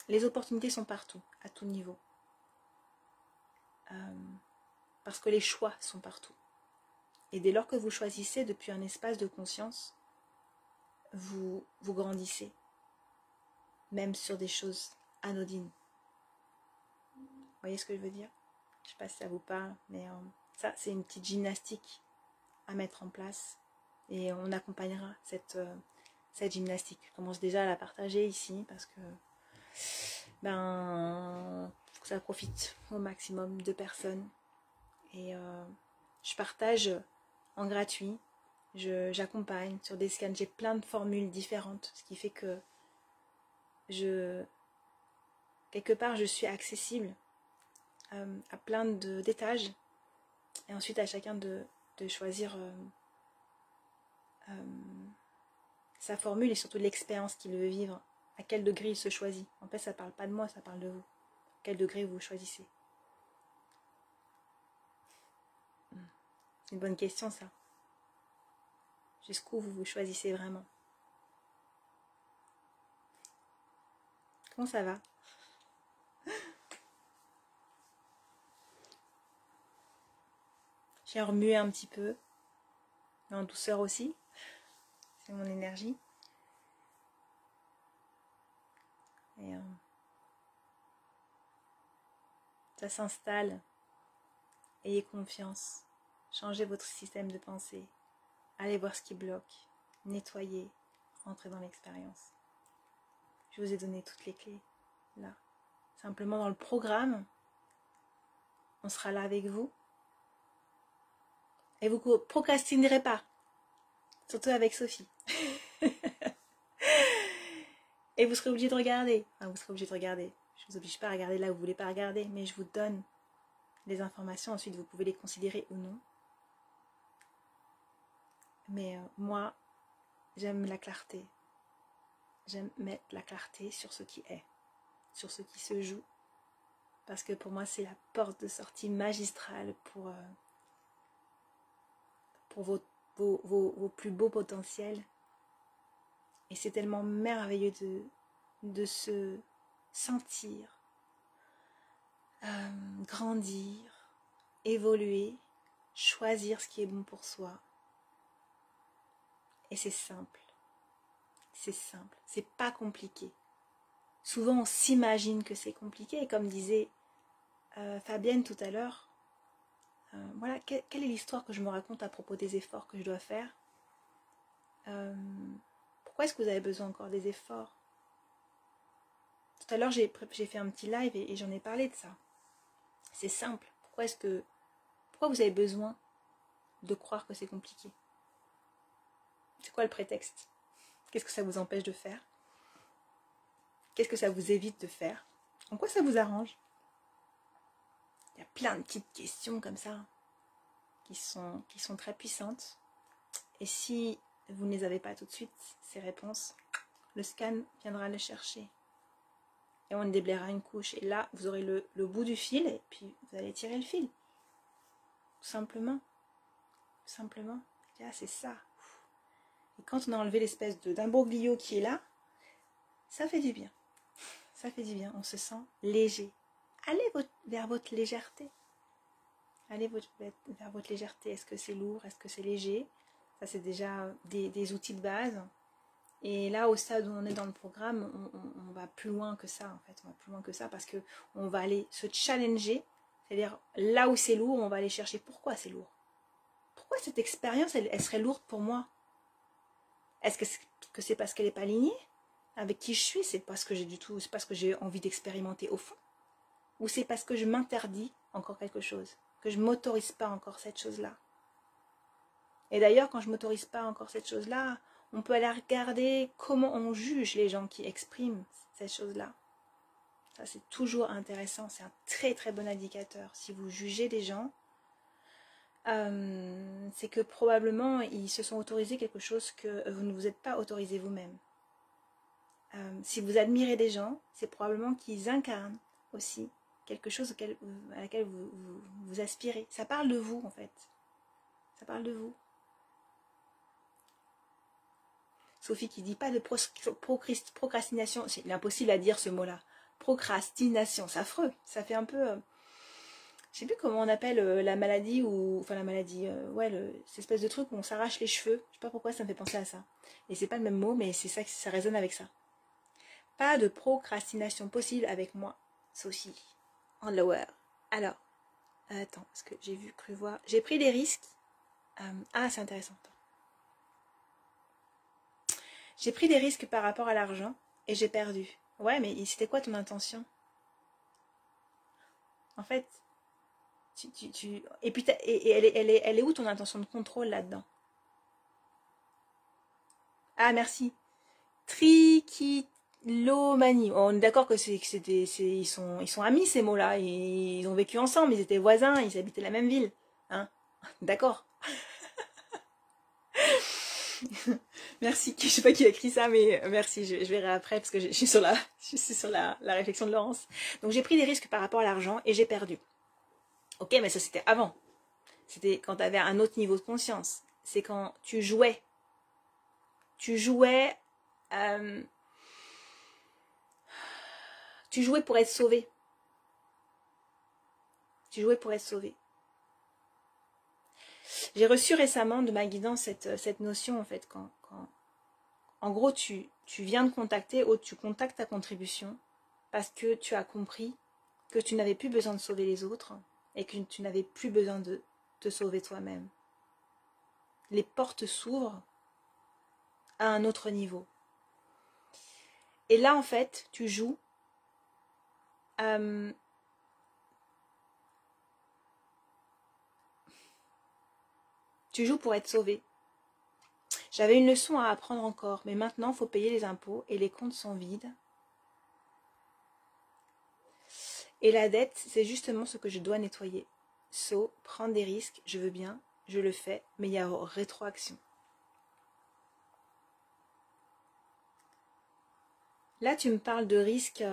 les opportunités sont partout, à tout niveau. Parce que les choix sont partout. Et dès lors que vous choisissez depuis un espace de conscience, vous grandissez, même sur des choses anodines. Vous voyez ce que je veux dire? Je ne sais pas si ça vous parle, mais ça, c'est une petite gymnastique à mettre en place. Et on accompagnera cette gymnastique. Je commence déjà à la partager ici, parce que faut que ça profite au maximum de personnes. Et je partage en gratuit. J'accompagne sur des scans, j'ai plein de formules différentes, ce qui fait que quelque part je suis accessible à plein d'étages, et ensuite à chacun de choisir sa formule et surtout l'expérience qu'il veut vivre, à quel degré il se choisit. En fait, ça parle pas de moi, ça parle de vous. À quel degré vous choisissez? C'est une bonne question, ça. Jusqu'où vous choisissez vraiment? Comment ça va? J'ai remué un petit peu, mais en douceur aussi. C'est mon énergie. Et ça s'installe. Ayez confiance. Changez votre système de pensée. Allez voir ce qui bloque. Nettoyez. Rentrez dans l'expérience. Je vous ai donné toutes les clés. Là. Simplement dans le programme, on sera là avec vous. Et vous ne procrastinerez pas. Surtout avec Sophie. Et vous serez obligé de regarder. Enfin, vous serez obligé de regarder. Je ne vous oblige pas à regarder là où vous ne voulez pas regarder, mais je vous donne les informations. Ensuite, vous pouvez les considérer ou non. Mais moi, j'aime la clarté. J'aime mettre la clarté sur ce qui est, sur ce qui se joue. Parce que pour moi, c'est la porte de sortie magistrale pour vos plus beaux potentiels. Et c'est tellement merveilleux de se sentir, grandir, évoluer, choisir ce qui est bon pour soi. Et c'est simple. C'est simple. C'est pas compliqué. Souvent, on s'imagine que c'est compliqué. Et comme disait Fabienne tout à l'heure, voilà, quelle est l'histoire que je me raconte à propos des efforts que je dois faire? Pourquoi est-ce que vous avez besoin encore des efforts? Tout à l'heure, j'ai fait un petit live et j'en ai parlé de ça. C'est simple. Pourquoi vous avez besoin de croire que c'est compliqué? C'est quoi le prétexte? Qu'est-ce que ça vous empêche de faire? Qu'est-ce que ça vous évite de faire? En quoi ça vous arrange? Il y a plein de petites questions comme ça qui sont très puissantes. Et si vous ne les avez pas tout de suite, ces réponses, le scan viendra les chercher. Et on déblayera une couche. Et là, vous aurez le bout du fil et puis vous allez tirer le fil. Tout simplement. Tout simplement. Là, c'est ça. Et quand on a enlevé l'espèce d'imbroglio qui est là, ça fait du bien. Ça fait du bien. On se sent léger. Allez vers votre légèreté. Allez vers votre légèreté. Est-ce que c'est lourd? Est-ce que c'est léger? Ça, c'est déjà des outils de base. Et là, au stade où on est dans le programme, on va plus loin que ça, en fait. On va plus loin que ça parce qu'on va aller se challenger. C'est-à-dire, là où c'est lourd, on va aller chercher pourquoi c'est lourd. Pourquoi cette expérience, elle serait lourde pour moi? Est-ce que c'est parce qu'elle n'est pas alignée avec qui je suis? C'est parce que c'est parce que j'ai envie d'expérimenter au fond? Ou c'est parce que je m'interdis encore quelque chose? Que je ne m'autorise pas encore cette chose-là? Et d'ailleurs, quand je ne m'autorise pas encore cette chose-là, on peut aller regarder comment on juge les gens qui expriment cette chose-là. Ça, c'est toujours intéressant. C'est un très très bon indicateur. Si vous jugez des gens, c'est que probablement ils se sont autorisés quelque chose que vous ne vous êtes pas autorisé vous-même. Si vous admirez des gens, c'est probablement qu'ils incarnent aussi quelque chose à laquelle vous aspirez. Ça parle de vous en fait. Ça parle de vous. Sophie qui dit pas de procrastination. C'est impossible à dire ce mot-là. Procrastination, c'est affreux. Ça fait un peu... je sais plus comment on appelle la maladie ou... Enfin la maladie, ouais, cette espèce de truc où on s'arrache les cheveux. Je sais pas pourquoi ça me fait penser à ça. Et c'est pas le même mot, mais c'est ça que ça résonne avec ça. Pas de procrastination possible avec moi, Sophie. En lower. Alors, attends, parce que j'ai cru voir... J'ai pris des risques. Ah, c'est intéressant. J'ai pris des risques par rapport à l'argent et j'ai perdu. Ouais, mais c'était quoi ton intention? En fait, et puis elle est où ton intention de contrôle là-dedans? Ah, merci. Trichilomanie. Oh, on est d'accord que ils sont amis ces mots-là. Ils ont vécu ensemble, ils étaient voisins, ils habitaient la même ville. Hein? D'accord. Merci, je sais pas qui a écrit ça, mais merci, je verrai après parce que je suis sur la réflexion de Laurence. Donc j'ai pris des risques par rapport à l'argent et j'ai perdu. Ok, mais ça c'était avant. C'était quand tu avais un autre niveau de conscience. C'est quand tu jouais. Tu jouais pour être sauvé. Tu jouais pour être sauvé. J'ai reçu récemment de ma guidance cette notion en fait quand en gros tu viens de contacter ou tu contactes ta contribution parce que tu as compris que tu n'avais plus besoin de sauver les autres et que tu n'avais plus besoin de te sauver toi-même. Les portes s'ouvrent à un autre niveau. Et là en fait tu joues pour être sauvé. J'avais une leçon à apprendre encore, mais maintenant, il faut payer les impôts et les comptes sont vides. Et la dette, c'est justement ce que je dois nettoyer. Prendre des risques, je veux bien, je le fais, mais il y a rétroaction. Là, tu me parles de risques...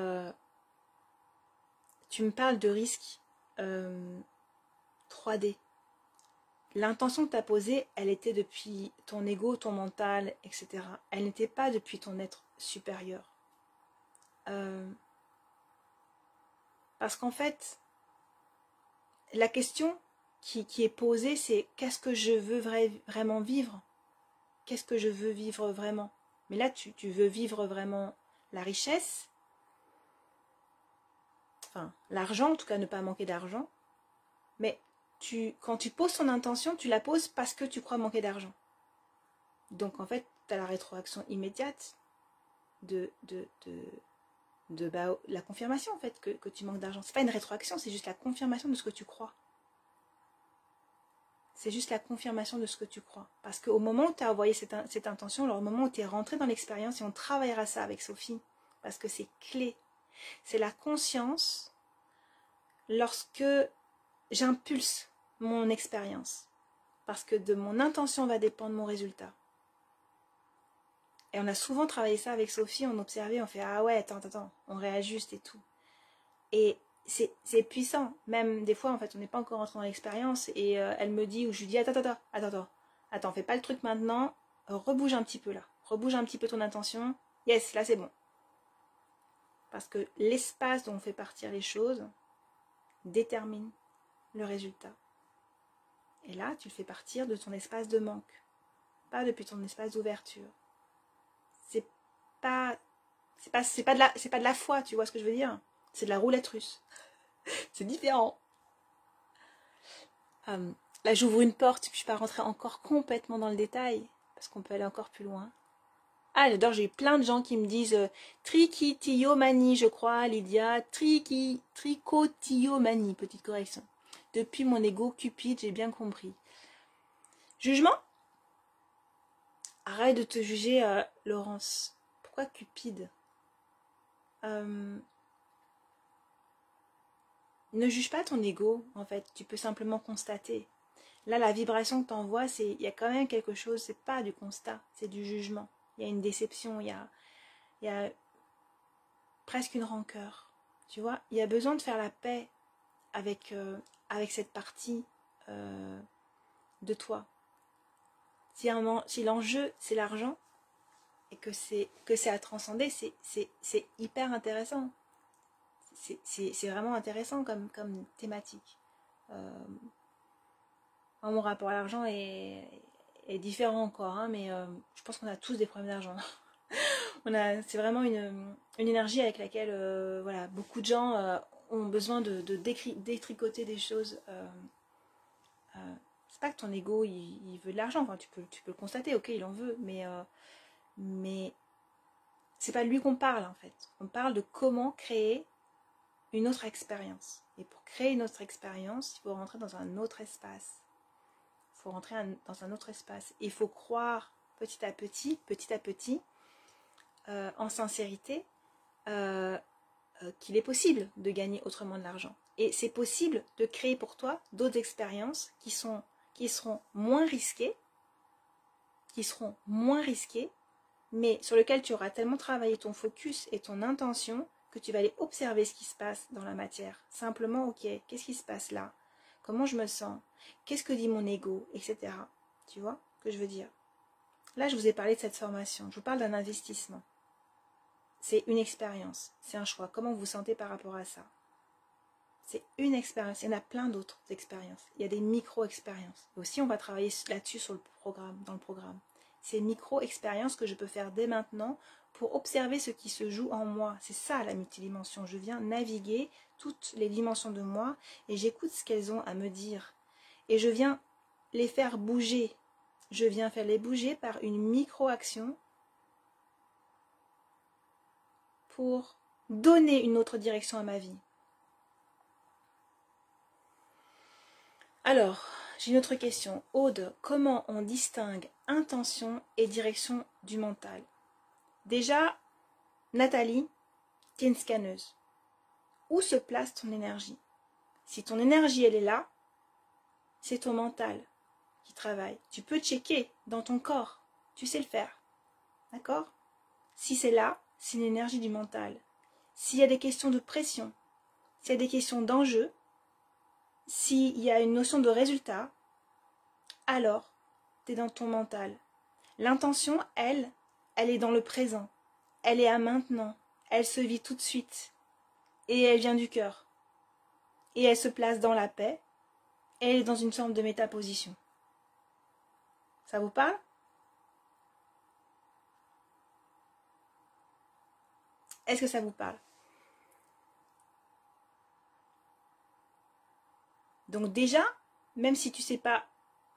tu me parles de risques 3D. L'intention que tu as posée, elle était depuis ton ego, ton mental, etc. Elle n'était pas depuis ton être supérieur. Parce qu'en fait, la question qui est posée, c'est qu'est-ce que je veux vraiment vivre? Qu'est-ce que je veux vivre vraiment? Mais là, tu veux vivre vraiment la richesse, enfin l'argent, en tout cas ne pas manquer d'argent, mais quand tu poses ton intention, tu la poses parce que tu crois manquer d'argent. Donc en fait, tu as la rétroaction immédiate de la confirmation en fait que tu manques d'argent. C'est pas une rétroaction, c'est juste la confirmation de ce que tu crois. C'est juste la confirmation de ce que tu crois. Parce qu'au moment où tu as envoyé cette intention, alors au moment où tu es rentré dans l'expérience, et on travaillera ça avec Sophie, parce que c'est clé. C'est la conscience lorsque j'impulse mon expérience. Parce que de mon intention va dépendre mon résultat. Et on a souvent travaillé ça avec Sophie, on observait, on fait « Ah ouais, attends, on réajuste et tout. » Et c'est puissant. Même des fois, en fait, on n'est pas encore rentré dans l'expérience et elle me dit, ou je lui dis « Attends, fais pas le truc maintenant, rebouge un petit peu là. Rebouge un petit peu ton intention. Yes, là c'est bon. » Parce que l'espace dont on fait partir les choses détermine le résultat. Et là, tu le fais partir de ton espace de manque, pas depuis ton espace d'ouverture. C'est pas de la foi, tu vois ce que je veux dire? C'est de la roulette russe. C'est différent. Là, j'ouvre une porte, puis je peux rentrer encore complètement dans le détail, parce qu'on peut aller encore plus loin. Ah, j'adore, j'ai eu plein de gens qui me disent trichotillomanie, je crois, Lydia, trichotillomanie, petite correction. Depuis mon ego cupide, j'ai bien compris. Jugement? Arrête de te juger, Laurence. Pourquoi cupide? ne juge pas ton ego, en fait. Tu peux simplement constater. Là, la vibration que tu envoies, il y a quand même quelque chose, c'est pas du constat, c'est du jugement. Il y a une déception, il y a presque une rancœur. Tu vois, il y a besoin de faire la paix avec, avec cette partie de toi. Si l'enjeu, c'est l'argent, et que c'est à transcender, c'est hyper intéressant. C'est vraiment intéressant comme thématique. Mon rapport à l'argent est différent encore, hein, mais je pense qu'on a tous des problèmes d'argent. C'est vraiment une énergie avec laquelle voilà, beaucoup de gens ont besoin de détricoter des choses. C'est pas que ton ego il veut de l'argent, enfin, tu peux le constater, ok, il en veut, mais c'est pas de lui qu'on parle en fait. On parle de comment créer une autre expérience. Et pour créer une autre expérience, il faut rentrer dans un autre espace. Il faut rentrer dans un autre espace. Il faut croire petit à petit, en sincérité, qu'il est possible de gagner autrement de l'argent. Et c'est possible de créer pour toi d'autres expériences qui seront moins risquées, mais sur lesquelles tu auras tellement travaillé ton focus et ton intention que tu vas aller observer ce qui se passe dans la matière. Simplement, ok, qu'est-ce qui se passe là? Comment je me sens? Qu'est-ce que dit mon ego? Etc. Tu vois ce que je veux dire? Là, je vous ai parlé de cette formation. Je vous parle d'un investissement. C'est une expérience, c'est un choix. Comment vous vous sentez par rapport à ça? C'est une expérience. Il y en a plein d'autres expériences. Il y a des micro-expériences. Aussi, on va travailler là-dessus dans le programme. Ces micro-expériences que je peux faire dès maintenant pour observer ce qui se joue en moi. C'est ça la multidimension. Je viens naviguer toutes les dimensions de moi et j'écoute ce qu'elles ont à me dire. Et je viens les faire bouger. Je viens faire les bouger par une micro-action pour donner une autre direction à ma vie. Alors, j'ai une autre question. Aude, comment on distingue intention et direction du mental? Déjà, Nathalie, tu es une scanneuse. Où se place ton énergie? Si ton énergie, elle est là, c'est ton mental qui travaille. Tu peux checker dans ton corps. Tu sais le faire. D'accord? Si c'est là, c'est une énergie du mental. S'il y a des questions de pression, s'il y a des questions d'enjeu, s'il y a une notion de résultat, alors tu es dans ton mental. L'intention, elle est dans le présent. Elle est à maintenant. Elle se vit tout de suite. Et elle vient du cœur. Et elle se place dans la paix. Et elle est dans une sorte de métaposition. Ça vous parle? Est-ce que ça vous parle? Donc déjà, même si tu ne sais pas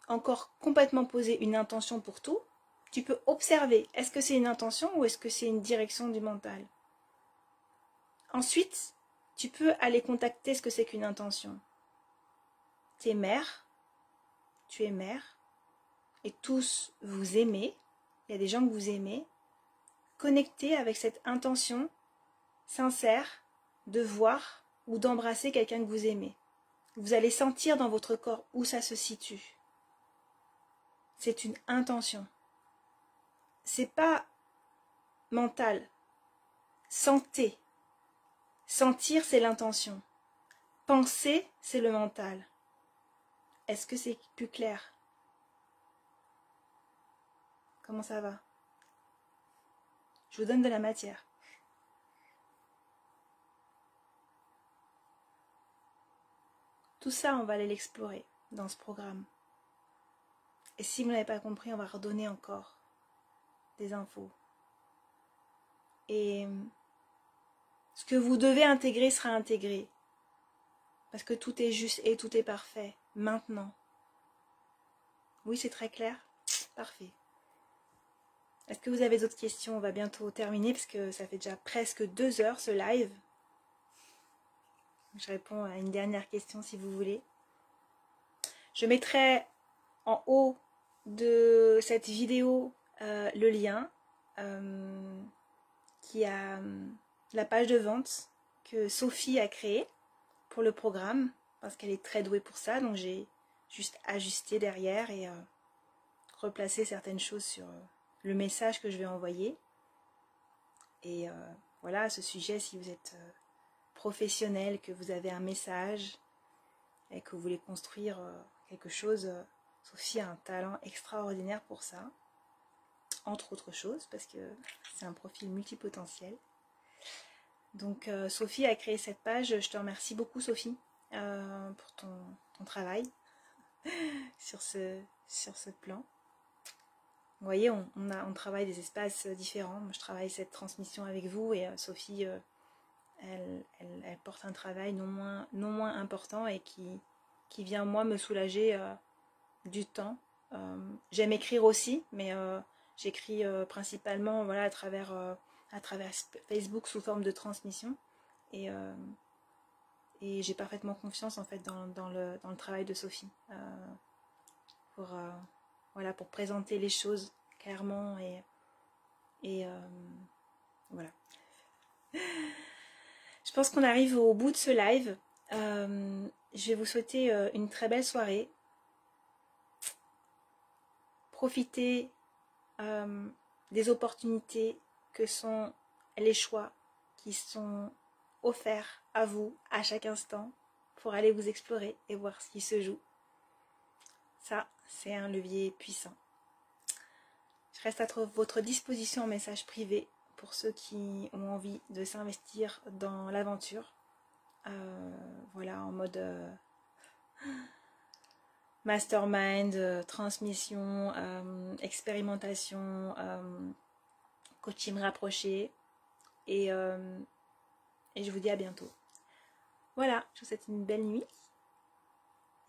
encore complètement poser une intention pour tout, tu peux observer, est-ce que c'est une intention ou est-ce que c'est une direction du mental? Ensuite, tu peux aller contacter ce que c'est qu'une intention. Tu es mère, et tous vous aimez, il y a des gens que vous aimez, connectez avec cette intention sincère de voir ou d'embrasser quelqu'un que vous aimez. Vous allez sentir dans votre corps où ça se situe. C'est une intention. C'est pas mental. Sentez. Sentir, c'est l'intention. Penser, c'est le mental. Est-ce que c'est plus clair? Comment ça va? Je vous donne de la matière. Tout ça, on va aller l'explorer dans ce programme. Et si vous n'avez pas compris, on va redonner encore des infos. Et ce que vous devez intégrer sera intégré. Parce que tout est juste et tout est parfait. Maintenant. Oui, c'est très clair? Parfait. Est-ce que vous avez d'autres questions? On va bientôt terminer parce que ça fait déjà presque 2 heures ce live. Je réponds à une dernière question si vous voulez. Je mettrai en haut de cette vidéo le lien qui a la page de vente que Sophie a créée pour le programme, parce qu'elle est très douée pour ça, donc j'ai juste ajusté derrière et replacer certaines choses sur le message que je vais envoyer. Et voilà, à ce sujet, si vous êtes professionnel, que vous avez un message et que vous voulez construire quelque chose, Sophie a un talent extraordinaire pour ça, entre autres choses, parce que c'est un profil multipotentiel. Donc Sophie a créé cette page, je te remercie beaucoup Sophie pour ton travail sur ce plan. Vous voyez, on travaille des espaces différents. Moi, je travaille cette transmission avec vous et Sophie, elle porte un travail non moins important et qui vient, moi, me soulager du temps. J'aime écrire aussi, mais j'écris principalement voilà, à travers Facebook sous forme de transmission. Et j'ai parfaitement confiance en fait dans le travail de Sophie pour présenter les choses clairement et voilà. Je pense qu'on arrive au bout de ce live. Je vais vous souhaiter une très belle soirée. Profitez des opportunités que sont les choix qui sont offerts à vous à chaque instant pour aller vous explorer et voir ce qui se joue. Ça, c'est un levier puissant. Je reste à votre disposition en message privé pour ceux qui ont envie de s'investir dans l'aventure. Voilà, en mode mastermind, transmission, expérimentation, coaching rapproché. Et je vous dis à bientôt. Voilà, je vous souhaite une belle nuit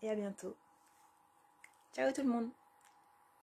et à bientôt. Ciao tout le monde.